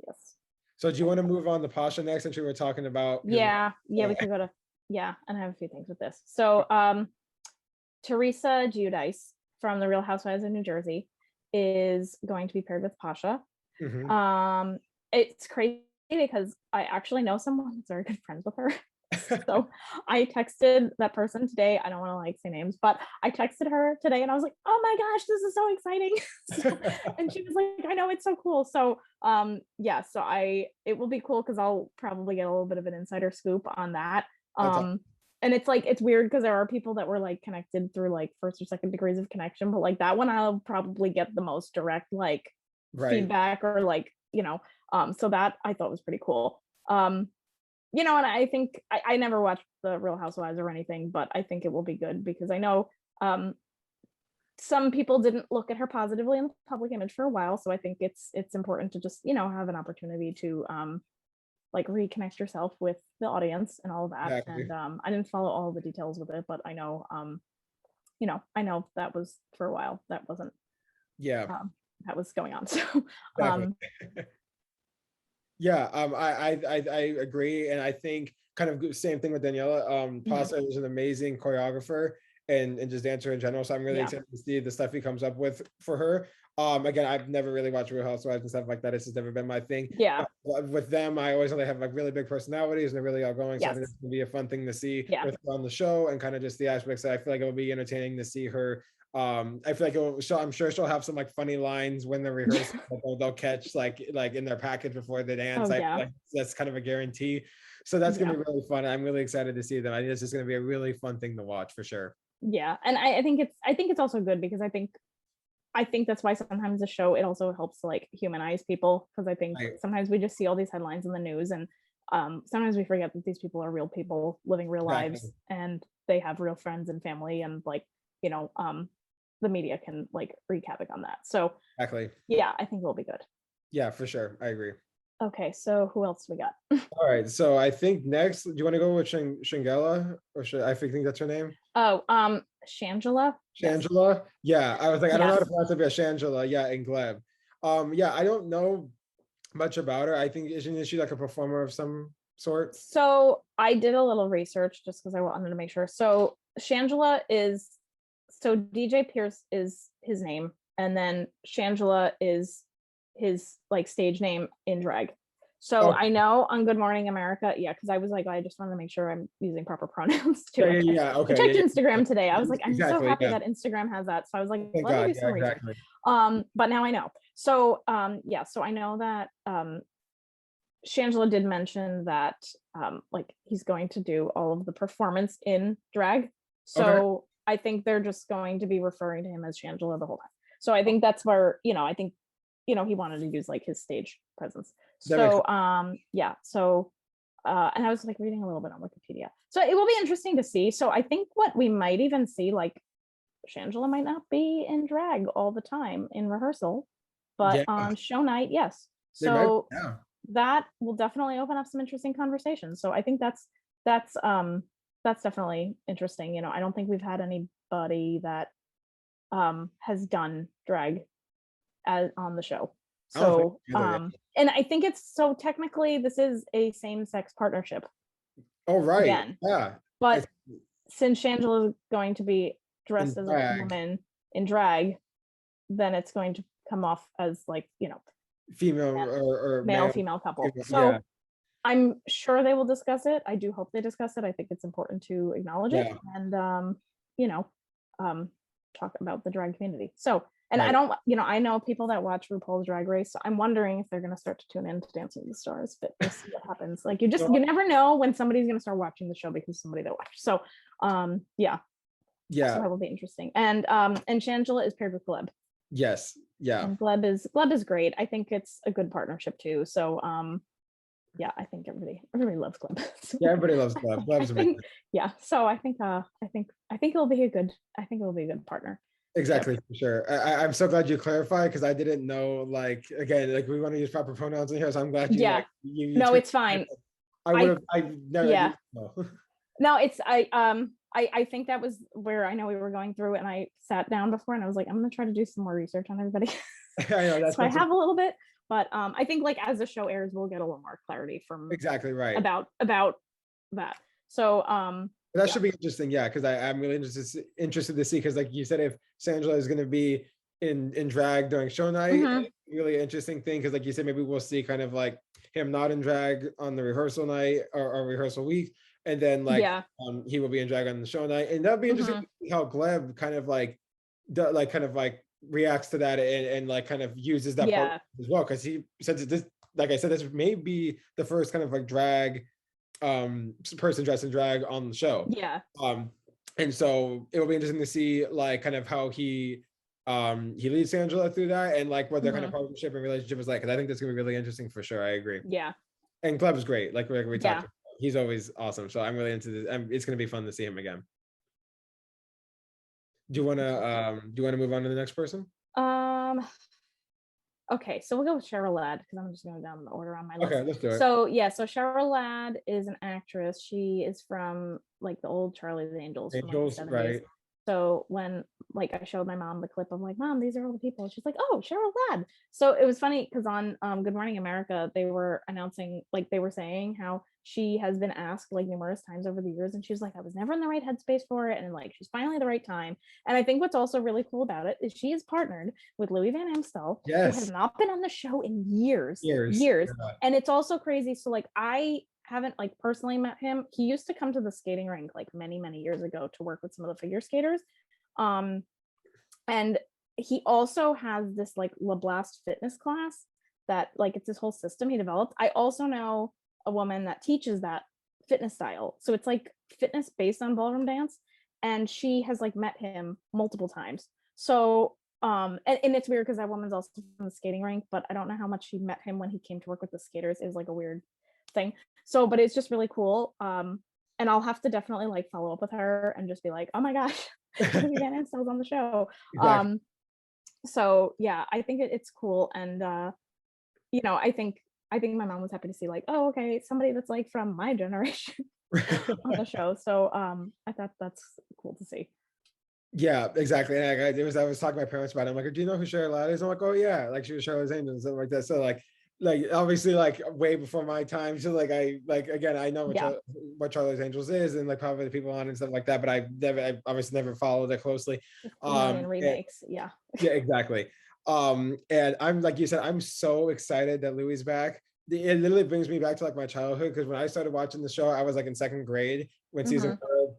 Yes. So do you want to move on to Pasha next, since we were talking about? Yeah, we could go to, and I have a few things with this. So Teresa Giudice from The Real Housewives of New Jersey is going to be paired with Pasha. It's crazy because I actually know someone that's very good friends with her. So I texted that person today. I don't want to like say names, but I texted her today and I was like, oh my gosh, this is so exciting. And she was like, I know, it's so cool. So it will be cool because I'll probably get a little bit of an insider scoop on that. And it's like, it's weird because there are people that were like connected through like first or second degrees of connection, but like that one I'll probably get the most direct like feedback or like, so that I thought was pretty cool. And I think I never watched The Real Housewives or anything, but I think it will be good because I know some people didn't look at her positively in the public image for a while. So I think it's important to just, have an opportunity to like reconnect yourself with the audience and all of that. Exactly. And I didn't follow all the details with it, but I know, I know that was for a while. That wasn't, that was going on. So, yeah, I agree, and I think kind of same thing with Daniela. Pasta is an amazing choreographer and just dancer in general. So I'm really excited to see the stuff he comes up with for her. Again, I've never really watched Real Housewives and stuff like that. It's just never been my thing. Yeah. With them, I always know they have like really big personalities and they're really outgoing. So I think it's gonna be a fun thing to see with her on the show and kind of just the aspects that I feel like it'll be entertaining to see her. I feel like I'm sure she'll have some like funny lines when they're rehearsing that they'll catch like in their package before they dance. Like that's kind of a guarantee. So that's gonna be really fun. I'm really excited to see them. I think it's just gonna be a really fun thing to watch for sure. Yeah, and I think it's also good because I think that's why sometimes the show it also helps to like humanize people because I think sometimes we just see all these headlines in the news and sometimes we forget that these people are real people living real lives and they have real friends and family and like the media can like wreak havoc on that. So yeah, I think we'll be good. Yeah, for sure. I agree. Okay, so who else we got? All right, so I think next, do you want to go with Shangela or I think that's her name? Oh, Shangela. Shangela. Yes. Yeah, I was like, I don't know how to pronounce it, but Shangela. Yeah, in Gleb. Yeah, I don't know much about her. I think isn't she like a performer of some sort? So I did a little research just because I wanted to make sure. So Shangela is. So DJ Pierce is his name, and then Shangela is his like stage name in drag. So I know on Good Morning America, because I was like, I just wanted to make sure I'm using proper pronouns too. Okay. I checked Instagram today. I was like, I'm so happy that Instagram has that. So I was like, let me do some research. But now I know. So so I know that Shangela did mention that like he's going to do all of the performance in drag. So I think they're just going to be referring to him as Shangela the whole time. So I think that's where, I think, he wanted to use like his stage presence. So, So, and I was like reading a little bit on Wikipedia. So it will be interesting to see. So I think what we might even see, like Shangela might not be in drag all the time in rehearsal, but on show night, yes. So that will definitely open up some interesting conversations. So I think that's definitely interesting. I don't think we've had anybody that has done drag on the show. So and I think it's so technically this is a same-sex partnership. Oh right. Again. Yeah. But since Shangela is going to be dressed In as a drag. woman in drag, then it's going to come off as like, female male- or male female couple. female, So yeah. I'm sure they will discuss it. I do hope they discuss it. I think it's important to acknowledge it Yeah. and talk about the drag community. So, and I Right. don't, I know people that watch RuPaul's Drag Race. So I'm wondering if they're going to start to tune in to Dancing with the Stars, but we'll see what happens. Like you never know when somebody's going to start watching the show because somebody they watch. So, yeah. Yeah. So that will be interesting. And Shangela is paired with Gleb. Yes. Yeah. And Gleb is great. I think it's a good partnership too. So, yeah, I think everybody loves Gleb. So Yeah, everybody loves Gleb. Gleb's amazing. Yeah, so I think it'll be a good partner. Exactly, for sure. I'm so glad you clarified because I didn't know. Like again, like we want to use proper pronouns in here, so I'm glad you. Yeah. Like, you No, it's fine. I would have. I never. Yeah. No. No, it's I think that was where I know we were going through it, and I sat down before and I was like, I'm gonna try to do some more research on everybody. I know that's so I have a little bit, but I think like as the show airs, we'll get a little more clarity from exactly right about that. So that should be interesting, yeah, because I'm really interested to see because like you said, if Sandra is going to be in drag during show night, really interesting thing because like you said, maybe we'll see kind of like him not in drag on the rehearsal night or rehearsal week, and then like he will be in drag on the show night, and that'll be interesting to see how Gleb kind of like reacts to that and like kind of uses that part as well because he says this, like I said, this may be the first kind of like drag person dressed in drag on the show, and so it will be interesting to see like kind of how he leads Angela through that and like what their kind of partnership and relationship is like, because I think that's gonna be really interesting for sure. I agree. And Gleb is great, like we talked about. He's always awesome, so I'm really into this. It's gonna be fun to see him again. Do you want to move on to the next person? Okay, so we'll go with Cheryl Ladd because I'm just going down the order on my list. Okay, let's do it. So Cheryl Ladd is an actress. She is from like the old Charlie's Angels. Angels, from, like, right? So when like I showed my mom the clip, I'm like, Mom, these are all the people. She's like, oh, Cheryl Ladd. So it was funny because on Good Morning America, they were announcing, like they were saying how she has been asked like numerous times over the years, and she's like, I was never in the right headspace for it, and like she's finally the right time. And I think what's also really cool about it is she is partnered with Louis Van Amstel, who has not been on the show in years. Yeah. And it's also crazy. So like I haven't like personally met him. He used to come to the skating rink like many years ago to work with some of the figure skaters, and he also has this like LaBlast fitness class that like it's this whole system he developed. I also know a woman that teaches that fitness style, so it's like fitness based on ballroom dance, and she has like met him multiple times. So and it's weird because that woman's also from the skating rink, but I don't know how much she met him when he came to work with the skaters. It was like a weird thing. So but it's just really cool, and I'll have to definitely like follow up with her and just be like, oh my gosh, Van Amstel's on the show. Exactly. So yeah, I think it's cool, and I think my mom was happy to see like, oh, okay, somebody that's like from my generation on the show. So I thought that's cool to see. Yeah, exactly. And I was talking to my parents about it. I'm like, do you know who Cheryl Ladd is? I'm like, oh yeah, like she was Charlie's Angels and something like that. So like obviously like way before my time. So like I know what Charlie's Angels is and like probably the people on and stuff like that. But I obviously never followed it closely. Remakes, yeah, exactly. And I'm like you said, I'm so excited that Louis is back. It literally brings me back to like my childhood because when I started watching the show, I was like in second grade when season 4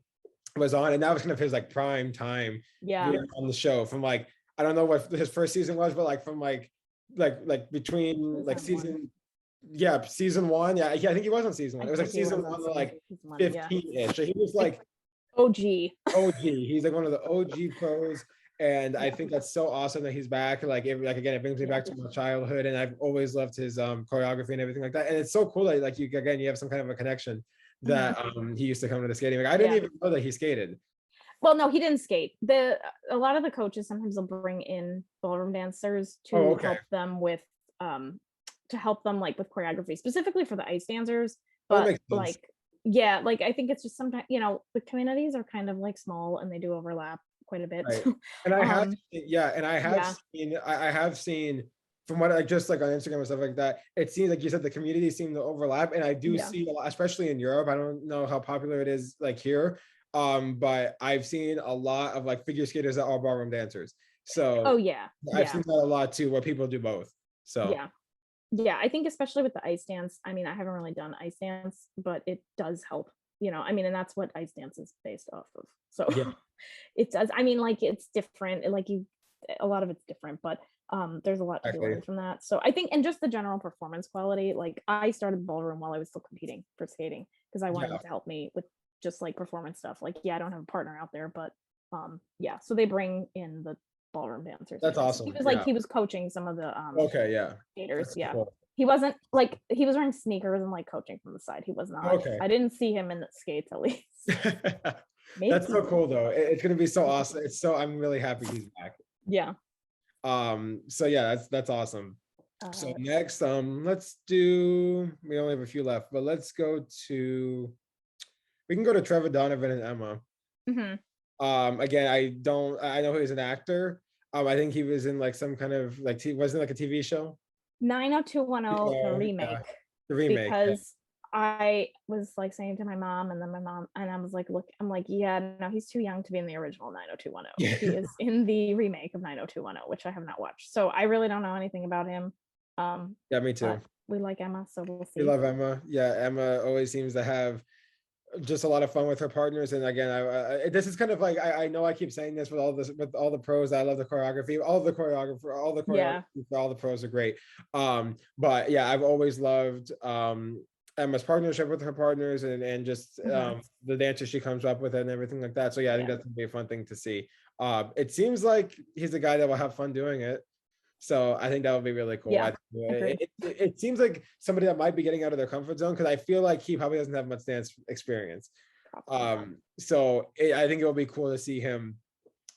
was on, and that was kind of his like prime time on the show. From like I don't know what his first season was, but like from like between like season 1, I think he was on season 1. It was like season 1 to like 15-ish. So he was like OG. He's like one of the OG pros. And I think that's so awesome that he's back. Like again, it brings me back to my childhood, and I've always loved his choreography and everything like that. And it's so cool that like you have some kind of a connection that he used to come to the skating. Like I didn't even know that he skated. Well, no, he didn't skate. A lot of the coaches sometimes will bring in ballroom dancers to help them with like with choreography, specifically for the ice dancers. But like I think it's just sometimes the communities are kind of like small and they do overlap quite a bit. Right. And I have seen from what I just like on Instagram and stuff like that, it seems like you said the communities seem to overlap, and I do see a lot, especially in Europe. I don't know how popular it is like here, but I've seen a lot of like figure skaters that are ballroom dancers. So Oh yeah, I've seen that a lot too, where people do both. So yeah, I think especially with the ice dance, I mean, I haven't really done ice dance, but it does help, I mean, and that's what ice dance is based off of. So yeah, it does, I mean, like it's different, a lot of it's different, but there's a lot to be exactly. learned from that. So I think, and just the general performance quality, like I started ballroom while I was still competing for skating because I wanted Yeah. to help me with just like performance stuff. Like, yeah, I don't have a partner out there, but yeah, so they bring in the ballroom dancers. That's So awesome. he was Yeah. he was coaching some of the Okay. Yeah. skaters. That's Yeah. cool. He wasn't like, he was wearing sneakers and like coaching from the side. He was not. Okay. I didn't see him in the skates at least. Maybe. That's so cool though. It's gonna be so awesome. I'm really happy he's back. Yeah. So yeah, that's awesome. So Uh, next, let's do, we only have a few left, but let's go to, we can go to Trevor Donovan and Emma. mhm. Again, I know he's an actor. I think he was in like some kind of like, wasn't it like a TV show? 90210, the Yeah, remake. the remake. Yeah. Because I was like saying to my mom, and then my mom, and I was like, look, I'm like, yeah, no, he's too young to be in the original 90210. He is in the remake of 90210, which I have not watched. So I really don't know anything about him. Yeah, me too. But we like Emma, so we'll see. We love Emma. Yeah, Emma always seems to have just a lot of fun with her partners. And again, this is kind of like, I know I keep saying this with all the pros. I love the choreography, all the choreography for all the pros are great. But yeah, I've always loved Emma's partnership with her partners and just the dancers she comes up with and everything like that. So yeah, I think that's gonna be a fun thing to see. It seems like he's a guy that will have fun doing it. So I think that would be really cool. Yeah, It seems like somebody that might be getting out of their comfort zone, because I feel like he probably doesn't have much dance experience. So I think it will be cool to see him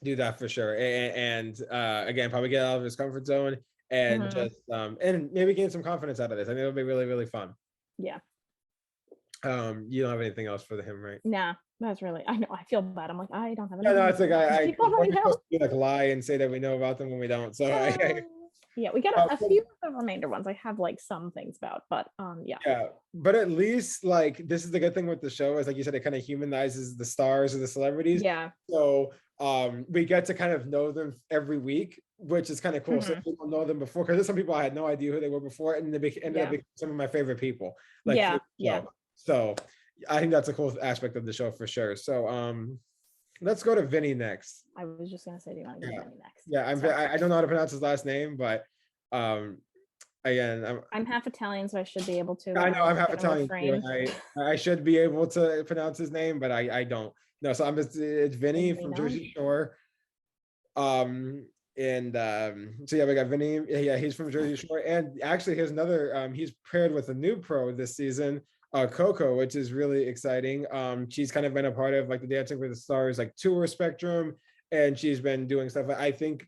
do that for sure. And again, probably get out of his comfort zone and just and maybe gain some confidence out of this. I think it'll be really, really fun. Yeah. You don't have anything else for him, right? Nah, that's really, I know, I feel bad. I'm like, I don't have No, it's like people right now. like lie and say that we know about them when we don't. So yeah, we got a few of the remainder ones. I have like some things about, but yeah, but at least like this is the good thing with the show is like you said, it kind of humanizes the stars or the celebrities. Yeah. So we get to kind of know them every week, which is kind of cool. So people know them before, because there's some people I had no idea who they were before, and they ended up becoming some of my favorite people. Like yeah. So I think that's a cool aspect of the show for sure. So let's go to Vinny next. I was just gonna say, do you want to go Vinny next? Yeah, I don't know how to pronounce his last name, but again, I'm half Italian, so I should be able to. I know I'm half Italian too, I should be able to pronounce his name, but I don't. No, so it's Vinny from Jersey Shore. So yeah, we got Vinny. Yeah, he's from Jersey Shore, and actually here's another. He's paired with a new pro this season, Coco, which is really exciting. She's kind of been a part of like the Dancing with the Stars like tour spectrum, and she's been doing stuff. I think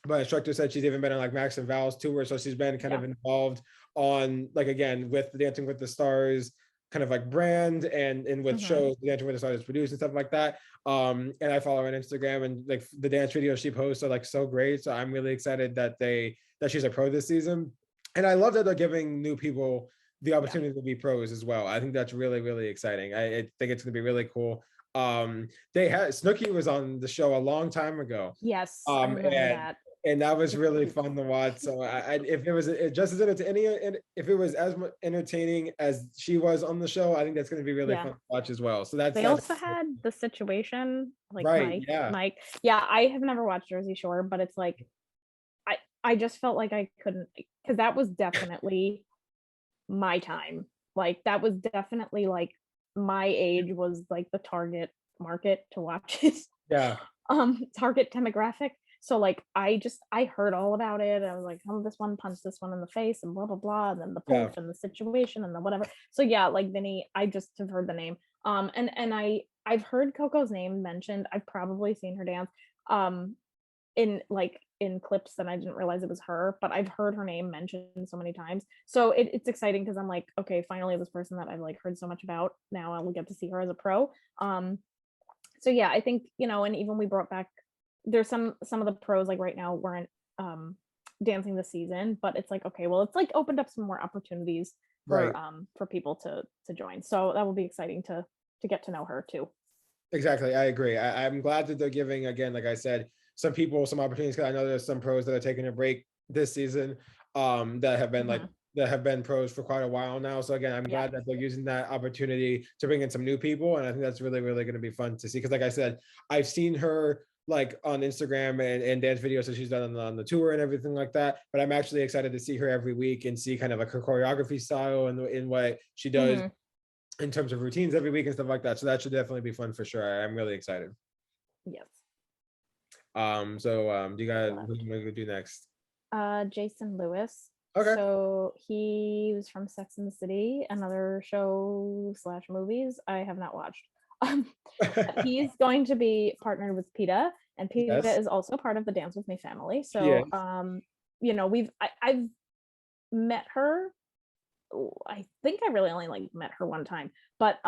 my instructor said she's even been on like Max and Val's tour, so she's been kind of involved on like, again, with the Dancing with the Stars kind of like brand and with shows the Dancing with the Stars produced and stuff like that. And I follow her on Instagram, and like the dance videos she posts are like so great. So I'm really excited that she's a pro this season, and I love that they're giving new people the opportunity to be pros as well. I think that's really, really exciting. I think it's gonna be really cool. They had Snooki was on the show a long time ago. Yes, I remember that. And that was really fun to watch. So if it was just as entertaining, and if it was as entertaining as she was on the show, I think that's going to be really fun to watch as well. So they also had The Situation, like Mike. Yeah, I have never watched Jersey Shore, but it's like I just felt like I couldn't, because that was definitely my time. Like that was definitely like my age was like the target market to watch it. Yeah. Target demographic. So like I heard all about it. I was like, oh, this one punched this one in the face and blah blah blah, and then the punch and The Situation and the whatever. So yeah, like Vinny, I just have heard the name. And I've heard Coco's name mentioned. I've probably seen her dance in clips that I didn't realize it was her, but I've heard her name mentioned so many times. So it's exciting because I'm like, okay, finally this person that I've like heard so much about, now I will get to see her as a pro. So yeah, I think, and even we brought back, there's some of the pros like right now weren't dancing this season, but it's like, okay, well, it's like opened up some more opportunities for people to join. So that will be exciting to get to know her too. Exactly. I agree. I'm glad that they're giving, again, like I said, some people some opportunities, because I know there's some pros that are taking a break this season, that have been like, that have been pros for quite a while now. So again, I'm glad that they're using that opportunity to bring in some new people. And I think that's really, really going to be fun to see. Because like I said, I've seen her like on Instagram and dance videos that she's done on the tour and everything like that. But I'm actually excited to see her every week and see kind of like her choreography style and in what she does in terms of routines every week and stuff like that. So that should definitely be fun for sure. I'm really excited. Yes. Do you guys, what do you want to do next? Jason Lewis. Okay. So he was from Sex and the City, another show / movies I have not watched. He's going to be partnered with Peta, and Peta is also part of the Dance With Me family. So you know, I've met her. I think I really only like met her one time, but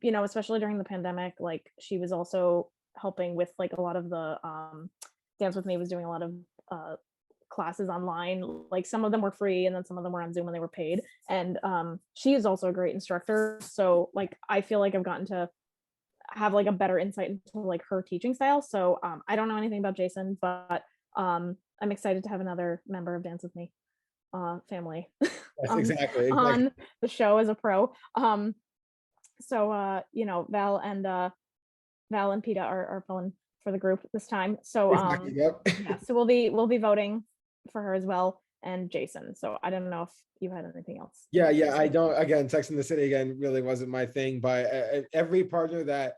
you know, especially during the pandemic, like she was also helping with like a lot of the Dance With Me was doing a lot of classes online. Like some of them were free and then some of them were on Zoom and they were paid. And she is also a great instructor. So like I feel like I've gotten to have like a better insight into like her teaching style. So I don't know anything about Jason, but I'm excited to have another member of Dance With Me family exactly on the show as a pro. So you know, Val and Peta are pulling for the group this time. So yeah, so we'll be voting for her as well, and Jason. So I don't know if you had anything else. Yeah, I don't. Again, Sex and the City again really wasn't my thing, but every partner that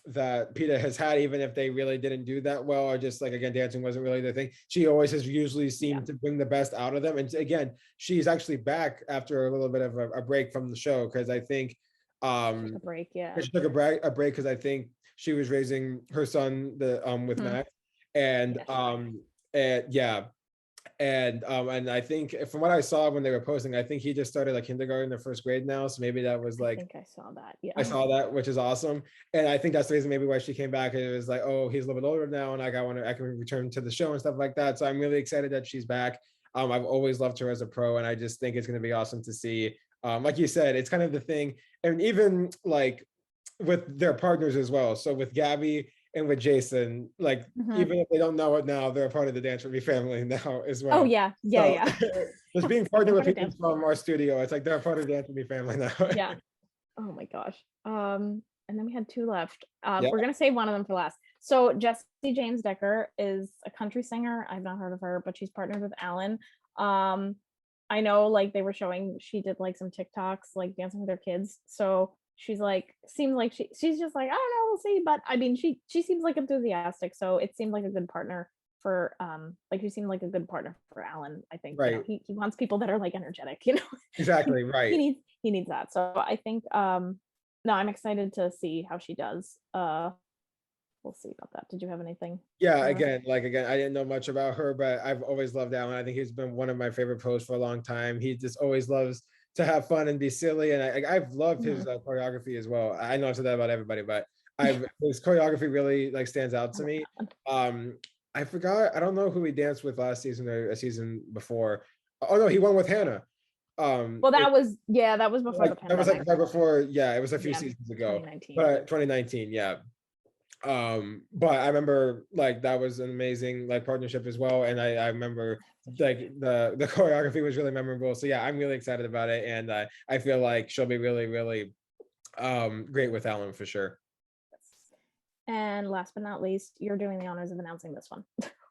that Peta has had, even if they really didn't do that well, or just like again, dancing wasn't really their thing, she always has usually seemed to bring the best out of them. And again, she's actually back after a little bit of a break from the show, because I think a break, she took a break because I think she was raising her son with Max, and and I think from what I saw when they were posting, I think he just started like kindergarten or first grade now. So maybe that was like, I think I saw that. Yeah, I saw that, which is awesome. And I think that's the reason maybe why she came back. And it was like, oh, he's a little bit older now, and like I can return to the show and stuff like that. So I'm really excited that she's back. I've always loved her as a pro, and I just think it's going to be awesome to see. Like you said, it's kind of the thing, and even like with their partners as well. So with Gabby and with Jason, like even if they don't know it now, they're a part of the Dance With Me family now as well. Oh yeah. Just being partnered with people from our studio, it's like they're a part of the Dance With Me family now. Yeah. Oh my gosh. And then we had two left. We're gonna save one of them for last. So Jessie James Decker is a country singer. I've not heard of her, but she's partnered with Alan. I know like they were showing she did like some TikToks like dancing with their kids. So she's like, seems like she's just like, I don't know, we'll see. But I mean, she seems like enthusiastic. So it seemed like a good partner for like she seemed like a good partner for Alan. I think you know, he wants people that are like energetic, you know. Exactly, right. he needs that. So I think no, I'm excited to see how she does. We'll see about that. Did you have anything? Yeah, again, I didn't know much about her, but I've always loved Alan. I think he's been one of my favorite pros for a long time. He just always loves to have fun and be silly, and I've loved his choreography as well. I know I've said that about everybody, but his choreography really like stands out to me. I forgot, I don't know who he danced with last season or a season before. Oh no, he won with Hannah. Well, that was before the pandemic. That was like right before, it was a few seasons ago. 2019. But 2019, yeah. But I remember like that was an amazing like partnership as well, and I remember like the choreography was really memorable. So yeah, I'm really excited about it, and I feel like she'll be really, really great with Alan for sure. And last but not least, you're doing the honors of announcing this one.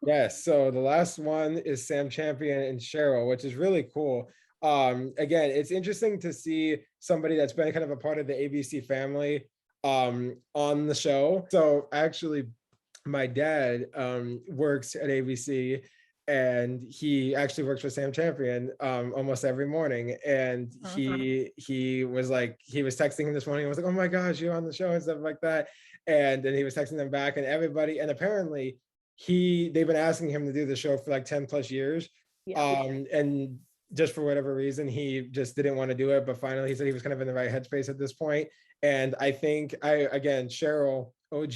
Yes, so the last one is Sam Champion and Cheryl, which is really cool. Again, it's interesting to see somebody that's been kind of a part of the ABC family on the show. So actually my dad works at ABC, and he actually works for Sam Champion almost every morning, and he was texting him this morning and was like, oh my gosh, you're on the show and stuff like that, and then he was texting them back, and everybody, and apparently they've been asking him to do the show for like 10 plus years. And just for whatever reason, he just didn't want to do it. But finally, he said he was kind of in the right headspace at this point. And I think Cheryl OG,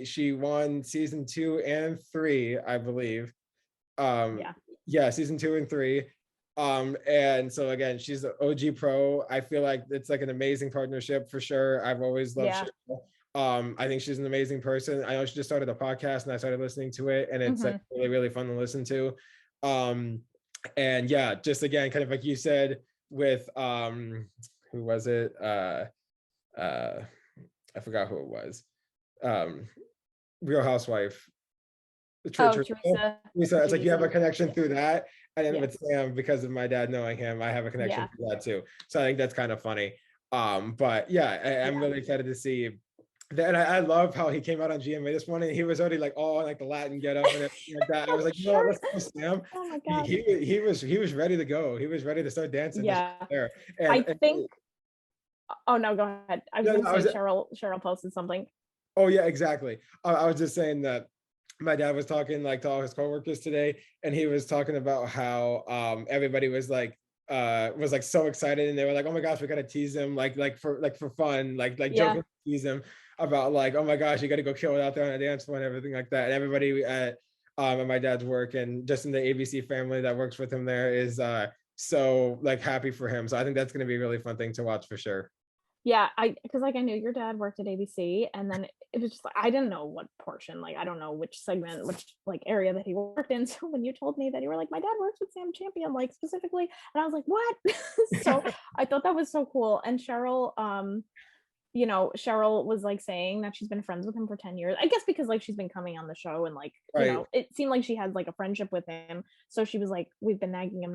she won season 2 and 3, I believe. Season 2 and 3. And so again, she's the OG pro. I feel like it's like an amazing partnership for sure. I've always loved Cheryl. I think she's an amazing person. I know she just started a podcast and I started listening to it, and it's like really, really fun to listen to. And yeah, just again, kind of like you said with who was it? I forgot who it was. Real Housewife. Teresa. It's like you have a connection through that. And then with Sam, because of my dad knowing him, I have a connection to that too. So I think that's kind of funny. But yeah, I'm really excited to see that. And I love how he came out on GMA this morning. He was already like all like the Latin get up and everything like that. I was like, no, let's go, Sam. Oh my God. He was ready to go. He was ready to start dancing. Yeah. There. I think. Oh no, go ahead. I was going to say Cheryl posted something. Oh yeah, exactly. I was just saying that my dad was talking like to all his coworkers today, and he was talking about how everybody was like so excited, and they were like, oh my gosh, we gotta tease him like for fun, like joking, tease him about like, oh my gosh, you gotta go kill it out there on a dance floor and everything like that. And everybody at my dad's work and just in the ABC family that works with him there is so like happy for him. So I think that's gonna be a really fun thing to watch for sure. Yeah, because like I knew your dad worked at ABC, and then it was just like I didn't know what portion, like I don't know which segment, which like area that he worked in. So when you told me that you were like, my dad works with Sam Champion, like specifically, and I was like, what? So I thought that was so cool. And Cheryl, you know, Cheryl was like saying that she's been friends with him for 10 years. I guess because like she's been coming on the show and like, you know, it seemed like she had like a friendship with him. So she was like, we've been nagging him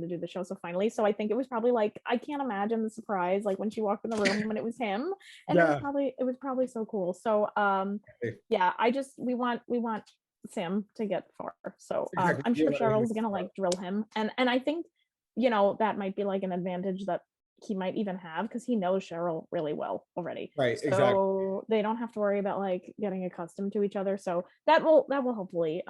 to do the show. So finally, so I think it was probably like, I can't imagine the surprise, like when she walked in the room when it was him. And it was probably so cool. So yeah, we want Sam to get far. So I'm sure Cheryl's gonna like drill him. And I think, you know, that might be like an advantage that he might even have because he knows Cheryl really well already. Right. So exactly. they don't have to worry about like getting accustomed to each other. So that will hopefully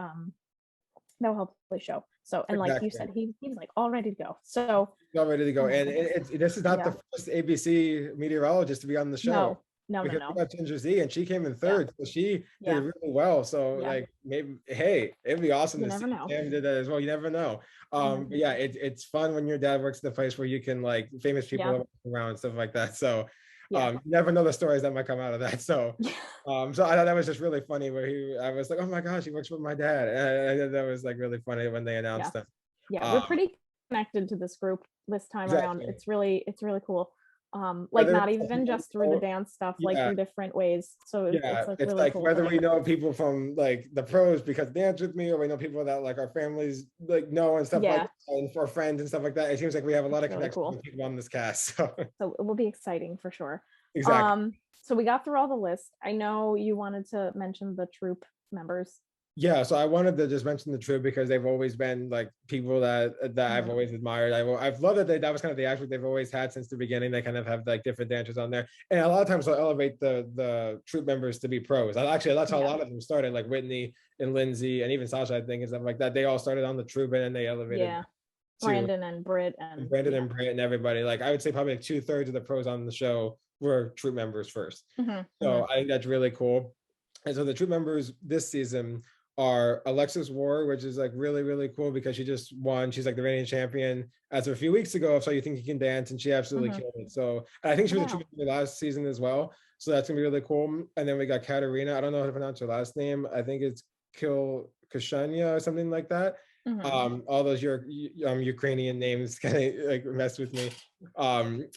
show. So, and like you said, he's like all ready to go. So he's all ready to go. And this is not the first ABC meteorologist to be on the show. No. We got Ginger Z, and she came in third, so she did really well. So like maybe, hey, it'd be awesome to see Sam did that as well. You never know. But yeah, it's fun when your dad works at the place where you can like famous people around and stuff like that. So you never know the stories that might come out of that. So so I thought that was just really funny where I was like, oh my gosh, he works with my dad. And that was like really funny when they announced him. Yeah, we're pretty connected to this group this time around. It's really cool. Like not even just through the dance stuff, like through different ways. So it's like really like cool. Whether we know people from like the pros because they dance with me, or we know people that like our families like know and stuff like that, and for friends and stuff like that. It seems like we have a lot of connections with people on this cast. So it will be exciting for sure. Exactly. So we got through all the list. I know you wanted to mention the troupe members. Yeah, so I wanted to just mention the troupe because they've always been like people that I've always admired. I've loved that was kind of the aspect they've always had since the beginning. They kind of have like different dancers on there, and a lot of times they'll elevate the troupe members to be pros. Actually, that's how a lot of them started, like Whitney and Lindsay and even Sasha, I think, and stuff like that. They all started on the troupe and then they elevated. Yeah, Brandon and Britt and everybody. Like I would say probably like 2/3 of the pros on the show were troupe members first. So I think that's really cool. And so the troupe members this season are Alexis War, which is like really, really cool because she just won. She's like the reigning champion as of a few weeks ago. So You Think You Can Dance, and she absolutely killed it. So I think she was a troupe member last season as well. So that's gonna be really cool. And then we got Katerina. I don't know how to pronounce her last name. I think it's Kashania or something like that. All those Ukrainian names kind of like mess with me.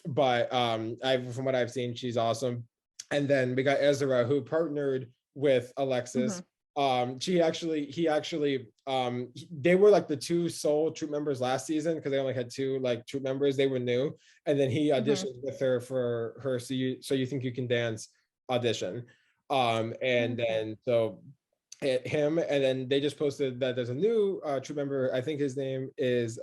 But from what I've seen, she's awesome. And then we got Ezra, who partnered with Alexis. He actually they were like the two sole troupe members last season because they only had two like troupe members. They were new, and then he auditioned with her for her So You Think You Can Dance audition. And then so him, and then they just posted that there's a new troupe member. I think his name is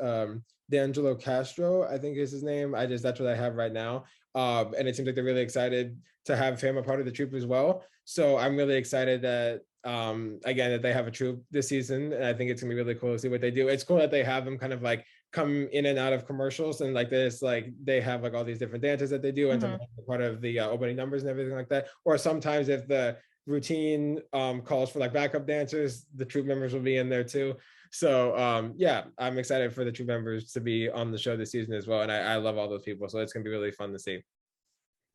D'Angelo Castro, I think is his name. That's what I have right now. And it seems like they're really excited to have him a part of the troupe as well. So I'm really excited that again that they have a troupe this season, and I think it's gonna be really cool to see what they do. It's cool that they have them kind of like come in and out of commercials, and like this, like they have like all these different dances that they do, and some part of the opening numbers and everything like that. Or sometimes if the routine calls for like backup dancers, the troupe members will be in there too. So yeah, I'm excited for the troupe members to be on the show this season as well. And I love all those people. So it's gonna be really fun to see.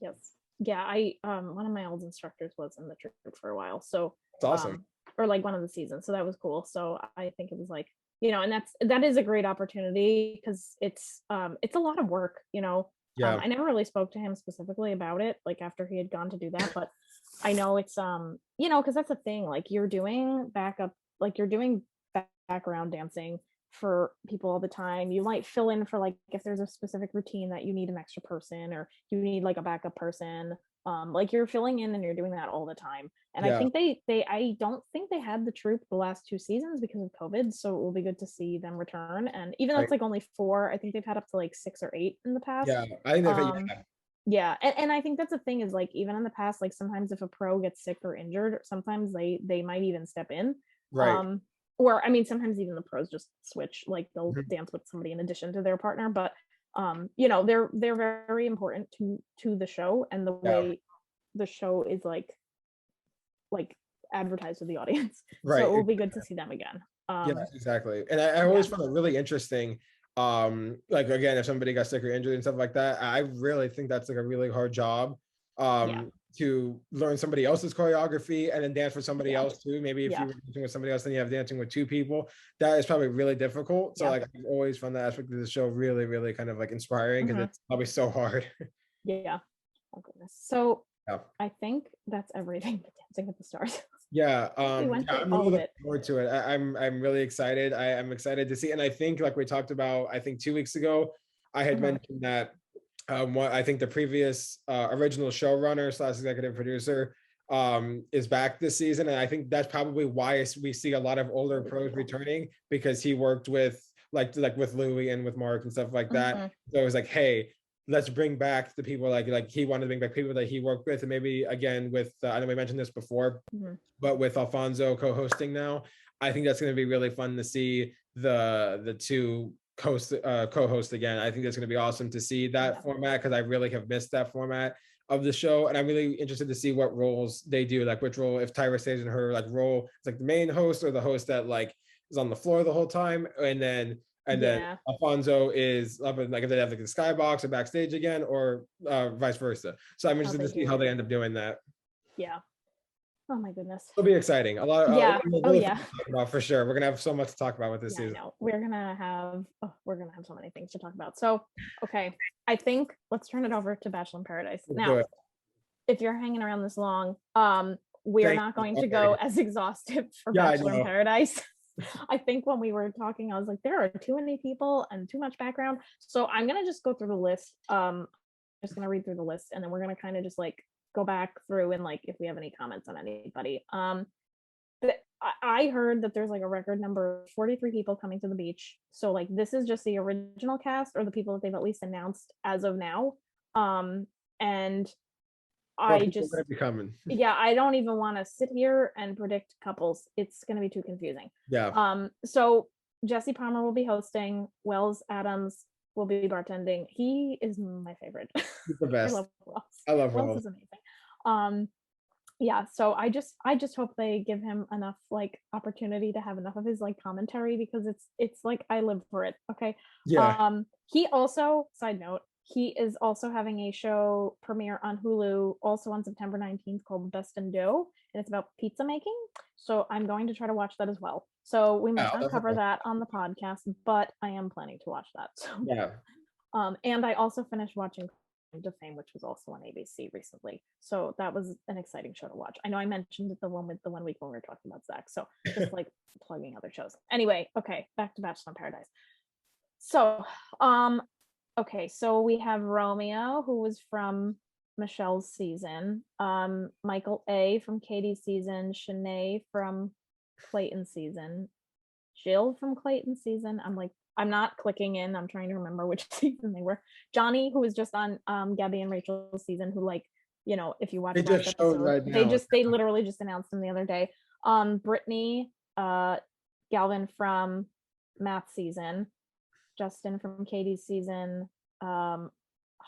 Yes. Yeah, I one of my old instructors was in the troupe for a while. So It's awesome. Or like one of the seasons. So that was cool. So I think it was like, and that is a great opportunity because it's a lot of work, Yeah. I never really spoke to him specifically about it, like after he had gone to do that, but I know it's because that's the thing, like you're doing background dancing for people all the time. You might fill in for like if there's a specific routine that you need an extra person or you need like a backup person, like you're filling in and you're doing that all the time. And I think I don't think they had the troupe the last 2 seasons because of COVID, so it will be good to see them return. And even though it's like only 4, I think they've had up to like 6 or 8 in the past. Yeah, I think yeah, and I think that's the thing is like even in the past, like sometimes if a pro gets sick or injured, sometimes they might even step in. Right. Or I mean sometimes even the pros just switch, like they'll dance with somebody in addition to their partner, but they're very important to the show and the way the show is like advertised to the audience. Right. So it will be good to see them again. Yeah, exactly. And I always found it really interesting. Like again, if somebody got sick or injured and stuff like that, I really think that's like a really hard job. To learn somebody else's choreography and then dance for somebody else too. Maybe if you were dancing with somebody else, then you have dancing with 2 people. That is probably really difficult. So like I've always found that aspect of the show really, really kind of like inspiring because it's probably so hard. Yeah. Oh goodness. So I think that's everything but Dancing with the Stars. Yeah. We went through I'm all really of looking it. forward to it. I'm really excited. I'm excited to see. And I think like we talked about, I think 2 weeks ago, I had mentioned that what I think the previous original showrunner / executive producer is back this season, and I think that's probably why we see a lot of older pros returning because he worked with like with Louis and with Mark and stuff like that. So it was like, hey, let's bring back the people like he wanted to bring back people that he worked with, and maybe again with I know we mentioned this before, but with Alfonso co-hosting now, I think that's going to be really fun to see the 2 co-host again. I think that's going to be awesome to see that format because I really have missed that format of the show, and I'm really interested to see what roles they do, like which role, if Tyra stays in her like role, it's like the main host or the host that like is on the floor the whole time, and then Alfonso is up in, like if they have like the skybox or backstage again, or vice versa. So I'm interested to see how they end up doing that. Yeah. Oh my goodness. It'll be exciting. A lot. About for sure. We're gonna have so much to talk about with this season. I know. We're gonna have so many things to talk about. So, okay, I think let's turn it over to Bachelor in Paradise. Now, if you're hanging around this long, we are not going to go as exhaustive for Bachelor in Paradise. I think when we were talking, I was like, there are too many people and too much background. So I'm gonna just go through the list. Just gonna read through the list, and then we're gonna kind of just like go back through and like if we have any comments on anybody. I heard that there's like a record number of 43 people coming to the beach. So like this is just the original cast or the people that they've at least announced as of now. And I just be coming. I don't even want to sit here and predict couples. It's going to be too confusing. So Jesse Palmer will be hosting. Wells Adams will be bartending. He is my favorite. He's the best. I love Wells. Is amazing. So I just hope they give him enough like opportunity to have enough of his like commentary because it's like I live for it. Okay. He also, side note, he is also having a show premiere on Hulu also on September 19th called Best in Dough, and it's about pizza making. So I'm going to try to watch that as well. So we might not cover that on the podcast, but I am planning to watch that. So and I also finished watching to Fame, which was also on ABC recently. So that was an exciting show to watch. I know I mentioned it the 1 week when we were talking about Zach. So just like plugging other shows. Anyway, okay, back to Bachelor in Paradise. So, okay, so we have Romeo, who was from Michelle's season, Michael A from Katie's season, Shanae from Clayton's season, Jill from Clayton's season. I'm not clicking in. I'm trying to remember which season they were. Johnny, who was just on Gabby and Rachel's season, who like, if you watch that episode, they literally just announced them the other day. Brittany, Galvin from Matt's season, Justin from Katie's season,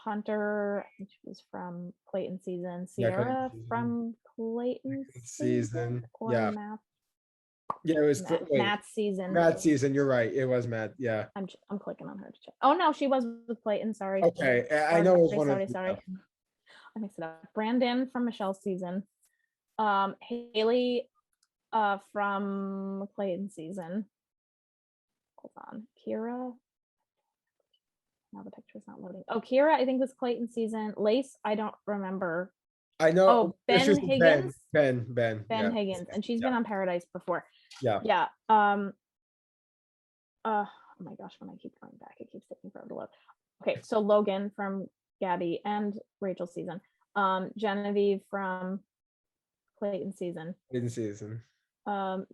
Hunter, I think she was from Clayton season. Yeah, Clayton Sierra season. from Clayton season. Or Yeah. Matt. Yeah, it was Matt's season. Matt's season. You're right. It was Matt. Yeah. I'm clicking on her to check. Oh no, she was with Clayton. Sorry. Okay, I know it was one sorry, of. sorry. I mixed it up. Brandon from Michelle's season. Haley from Clayton season. Hold on. Kira. Now the picture's not loading. Oh, Kira, I think was Clayton season. Lace, I don't remember. I know. Oh, Ben Higgins. Ben Higgins, and she's been on Paradise before. Yeah. Yeah. Oh my gosh, when I keep going back, it keeps taking forever to load. Okay, so Logan from Gabby and Rachel season. Genevieve from Clayton season.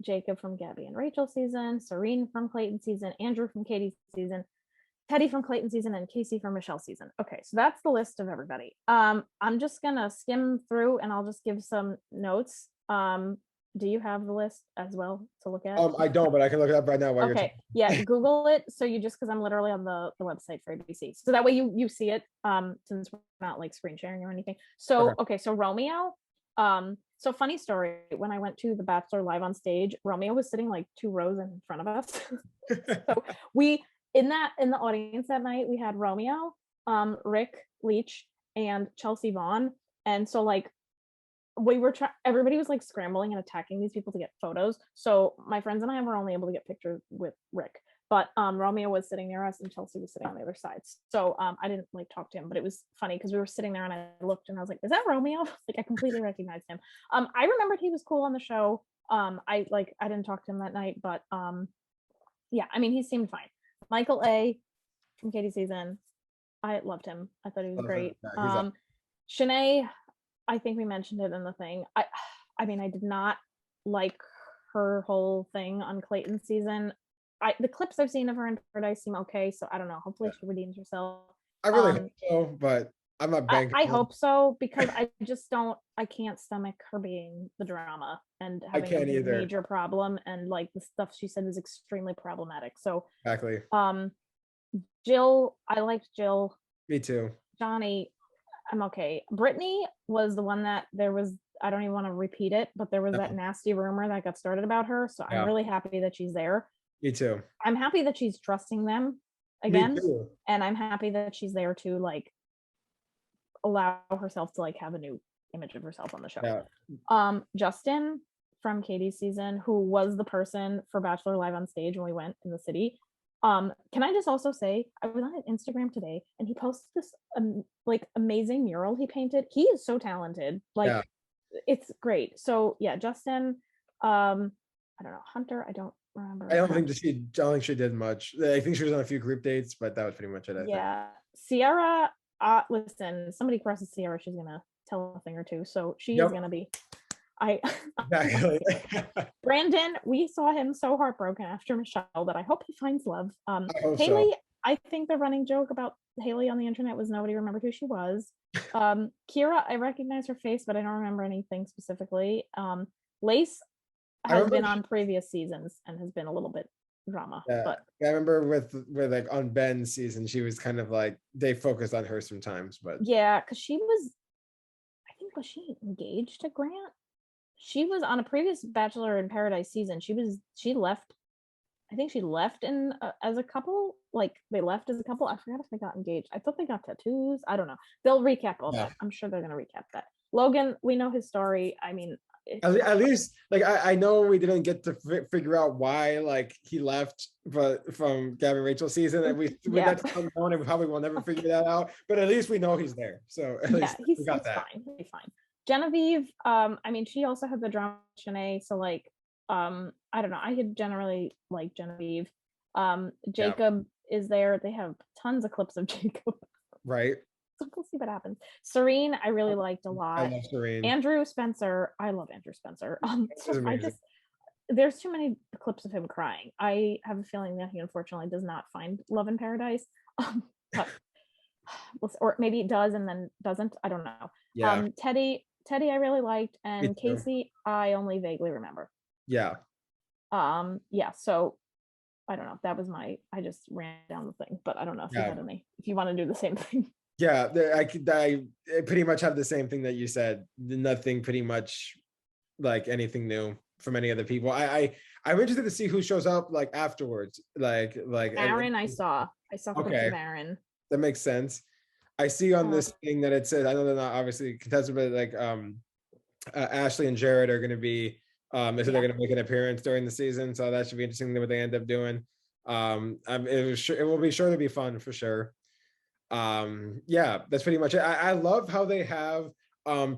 Jacob from Gabby and Rachel season. Serene from Clayton season. Andrew from Katie's season. Teddy from Clayton season, and Casey from Michelle season. Okay, so that's the list of everybody. I'm just gonna skim through and I'll just give some notes. Do you have the list as well to look at? I don't, but I can look it up right now while you're talking. Yeah, Google it. So you just, because I'm literally on the website for ABC, so that way you see it. Since we're not like screen sharing or anything. So okay, so Romeo. So funny story. When I went to the Bachelor live on stage, Romeo was sitting like 2 rows in front of us. So we in the audience that night we had Romeo, Rick Leach, and Chelsea Vaughn, and so like we were everybody was like scrambling and attacking these people to get photos. So my friends and I were only able to get pictures with Rick, but Romeo was sitting near us and Chelsea was sitting on the other side. So I didn't like talk to him, but it was funny because we were sitting there and I looked and I was like, is that Romeo? Like I completely recognized him. I remembered he was cool on the show. I didn't talk to him that night, but yeah, I mean he seemed fine. Michael A from Katie's season, I loved him. I thought he was great. Shanae, I think we mentioned it in the thing. I mean, I did not like her whole thing on Clayton season. The clips I've seen of her in Paradise seem okay, so I don't know. Hopefully she redeems herself. I really hope so, but I'm not banking. I hope so, because I can't stomach her being the drama and having a major problem, and like the stuff she said is extremely problematic. So exactly. Jill, I liked Jill. Me too. Johnny, I'm okay. Brittany was the one that there was, I don't even want to repeat it, but there was that nasty rumor that got started about her. So I'm really happy that she's there. Me too. I'm happy that she's trusting them again. Me too. And I'm happy that she's there to like allow herself to like have a new image of herself on the show. Yeah. Justin from Katie's season, who was the person for Bachelor Live on Stage when we went in the city. Can I just also say, I was on his Instagram today and he posted this like amazing mural he painted. He is so talented. Like it's great. So yeah, Justin, I don't know, Hunter, I don't remember. I don't think she did much. I think she was on a few group dates, but that was pretty much it. I think. Sierra, listen, somebody crosses Sierra, she's gonna tell a thing or two. So she is gonna be exactly. Brandon, we saw him so heartbroken after Michelle that I hope he finds love. Haley, I think the running joke about Haley on the internet was nobody remembered who she was. Kira, I recognize her face, but I don't remember anything specifically. Lace has been on previous seasons and has been a little bit drama. But I remember with like on Ben's season, she was kind of like they focused on her sometimes, but because she was she engaged to Grant? She was on a previous Bachelor in Paradise season. She left. I think she left in as a couple. Like they left as a couple. I forgot if they got engaged. I thought they got tattoos. I don't know. They'll recap all that. I'm sure they're gonna recap that. Logan, we know his story. I mean, at least like I know we didn't get to figure out why like he left, but from Gabby and Rachel's season, and that's unknown, and we probably will never figure that out. But at least we know he's there. So at least we got that. Fine. He's fine. Genevieve, I mean, she also had the drama with Shanae, so like, I don't know. I could generally like Genevieve. Jacob is there. They have tons of clips of Jacob. Right. So we'll see what happens. Serene, I really liked a lot. I love Serene. Andrew Spencer, I love Andrew Spencer. So there's too many clips of him crying. I have a feeling that he unfortunately does not find love in paradise. But, or maybe it does and then doesn't. I don't know. Yeah. Teddy I really liked, and Casey I only vaguely remember. Yeah. So I don't know. That was I just ran down the thing, but I don't know if you had any, if you want to do the same thing. Yeah, I pretty much have the same thing that you said. Nothing pretty much like anything new from any other people. I'm interested to see who shows up like afterwards. Aaron, I saw clips okay, of Aaron. that makes sense. I see on this thing that it says, I know they're not obviously contested, but like Ashley and Jared are going to be they said they're going to make an appearance during the season, so that should be interesting what they end up doing. It will be sure to be fun for sure. Yeah, that's pretty much it. I love how they have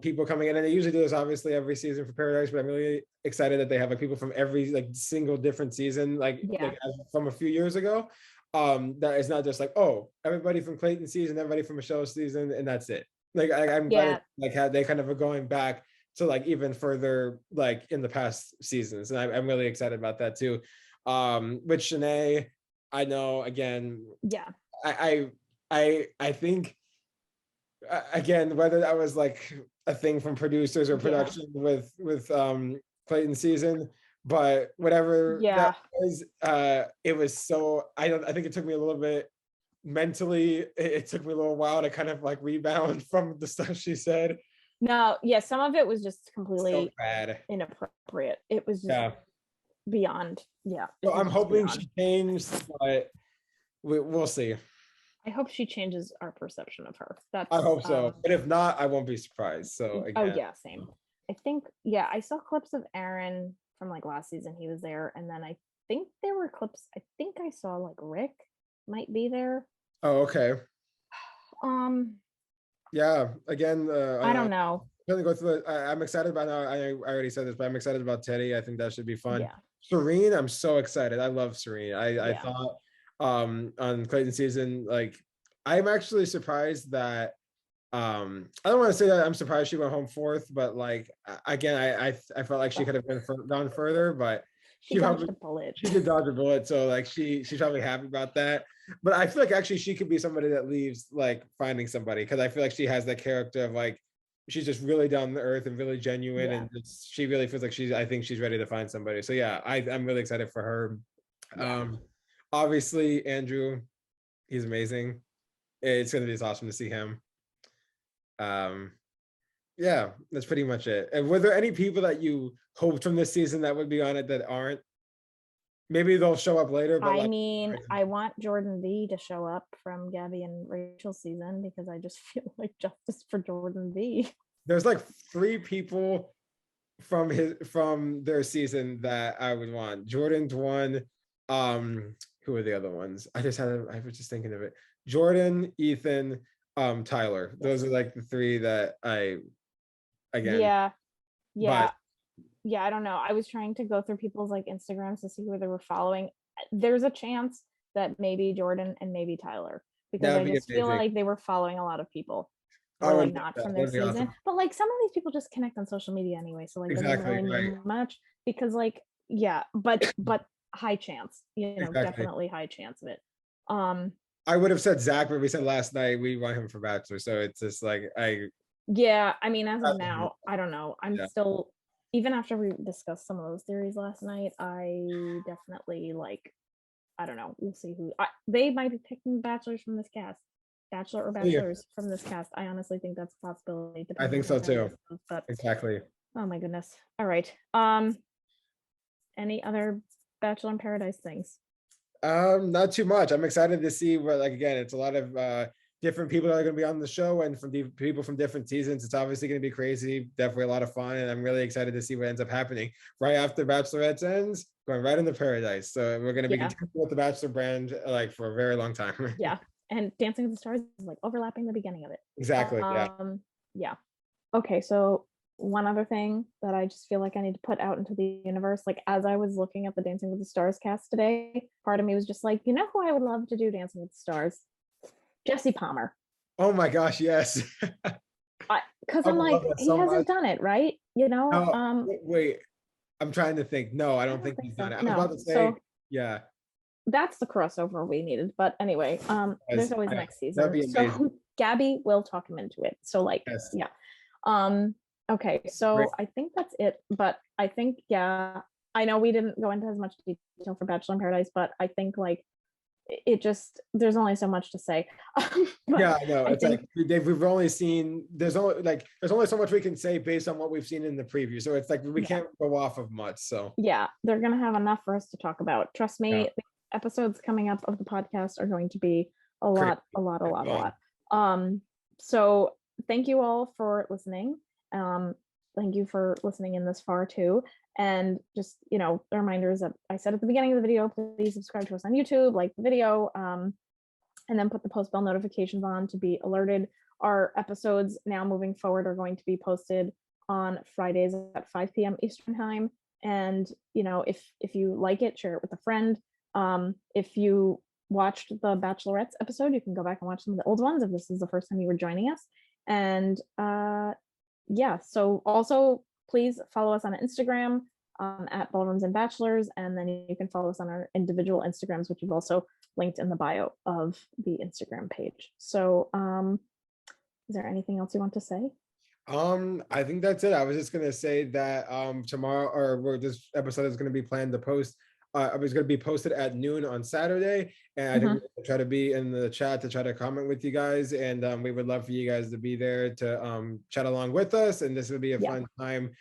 people coming in, and they usually do this obviously every season for Paradise, but I'm really excited that they have like people from every like single different season, like from a few years ago. That is not just like, oh, everybody from Clayton's season, everybody from Michelle's season, and that's it. Like I'm glad like how they kind of are going back to like even further like in the past seasons, and I'm really excited about that too. With Shanae, I know again, I think again, whether that was like a thing from producers or production with Clayton's season, but whatever that was, it was so I think it took me a little bit mentally, it took me a little while to kind of like rebound from the stuff she said. No, some of it was just completely so bad. Inappropriate. It was just beyond. So I'm hoping she changed, but we'll see. I hope she changes our perception of her. I hope so, but if not, I won't be surprised. So again. Same. I think I saw clips of Aaron from like last season. He was there, and then I think there were clips. I think I saw like Rick might be there. Oh, okay. Yeah. Again, I don't know. Gonna go through it. I'm excited about. I already said this, but I'm excited about Teddy. I think that should be fun. Yeah. Serene, I'm so excited. I love Serene. I thought on Clayton's season, like I'm actually surprised that I don't want to say that I'm surprised she went home fourth, but like again, I felt like she could have gone further, but she dodged a bullet. She did dodge a bullet, so like she's probably happy about that. But I feel like actually she could be somebody that leaves like finding somebody, because I feel like she has that character of like she's just really down to earth and really genuine, and she really feels like I think she's ready to find somebody. So yeah, I'm really excited for her. Obviously Andrew, he's amazing. It's gonna be awesome to see him. Yeah, that's pretty much it. And were there any people that you hoped from this season that would be on it that aren't? Maybe they'll show up later. But I mean, I want Jordan V to show up from Gabby and Rachel's season, because I just feel like justice for Jordan V. There's like 3 people from their season that I would want. Jordan's one. Who are the other ones? I was just thinking of it. Jordan, Ethan, Tyler. Those are like the 3 that I I don't know. I was trying to go through people's like Instagrams to see who they were following. There's a chance that maybe Jordan and maybe Tyler, because I just feel like they were following a lot of people, or like not from their season. Awesome. But like some of these people just connect on social media anyway, so like doesn't really mean much, because like but high chance, definitely high chance of it. I would have said Zach, but we said last night we want him for Bachelor, so it's just like I mean, as of now, I don't know. I'm still, even after we discussed some of those theories last night, I definitely like, I don't know. We'll see who they might be picking Bachelors from this cast, Bachelor or Bachelors from this cast. I honestly think that's a possibility. I think so too. But exactly. Oh my goodness. All right. Any other Bachelor in Paradise things? Not too much. I'm excited to see what, like, again, it's a lot of different people that are going to be on the show, and from people from different seasons. It's obviously going to be crazy, definitely a lot of fun, and I'm really excited to see what ends up happening right after Bachelorette's ends, going right into Paradise. So we're going to be continuing with the Bachelor brand like for a very long time. And Dancing with the Stars is like overlapping the beginning of it. Exactly. Okay, so one other thing that I just feel like I need to put out into the universe, like as I was looking at the Dancing with the Stars cast today, part of me was just like, you know who I would love to do Dancing with the Stars? Jesse Palmer. Oh my gosh, yes. Because I'm like, he hasn't done it, right? Wait, I'm trying to think. No, I don't think he's done it. I'm about to say, that's the crossover we needed. But anyway, there's always next season. So Gabby will talk him into it. So like, okay, so great. I think that's it. But I think, I know we didn't go into as much detail for Bachelor in Paradise, but I think like it just, there's only so much to say. But Yeah, I know. I It's think, like we've only seen, there's only so much we can say based on what we've seen in the preview. So it's like we Yeah. can't go off of much. So yeah, they're gonna have enough for us to talk about. Trust me, Yeah. the episodes coming up of the podcast are going to be a Crazy. lot. So thank you all for listening. Thank you for listening in this far too. And just, you know, the reminders that I said at the beginning of the video, please subscribe to us on YouTube, like the video, and then put the post bell notifications on to be alerted. Our episodes now moving forward are going to be posted on Fridays at 5 p.m. Eastern time. And, you know, if you like it, share it with a friend. If you watched the Bachelorette's episode, you can go back and watch some of the old ones if this is the first time you were joining us. And yeah, so also please follow us on Instagram at Ballrooms and Bachelors, and then you can follow us on our individual Instagrams, which we've also linked in the bio of the Instagram page. So is there anything else you want to say? I think that's it. I was just gonna say that tomorrow, this episode is gonna be planned to post. It was going to be posted at noon on Saturday, and I think we're gonna try to be in the chat to try to comment with you guys, and we would love for you guys to be there to chat along with us, and this would be a fun time.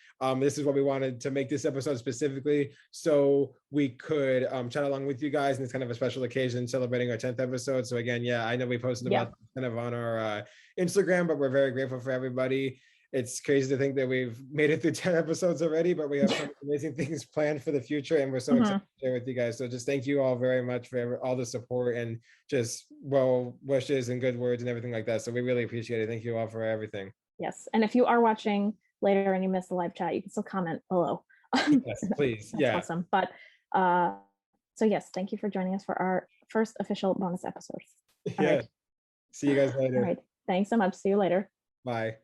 This is what we wanted to make this episode specifically, so we could chat along with you guys, and it's kind of a special occasion celebrating our 10th episode. So again, yeah, I know we posted about kind of on our Instagram, but we're very grateful for everybody. It's crazy to think that we've made it through 10 episodes already, but we have some amazing things planned for the future, and we're so excited to share with you guys. So just thank you all very much for all the support and just well wishes and good words and everything like that. So we really appreciate it. Thank you all for everything. Yes, and if you are watching later and you missed the live chat, you can still comment below. Yes, please. That's awesome. But so yes, thank you for joining us for our first official bonus episode. Yeah. Right. See you guys later. All right. Thanks so much. See you later. Bye.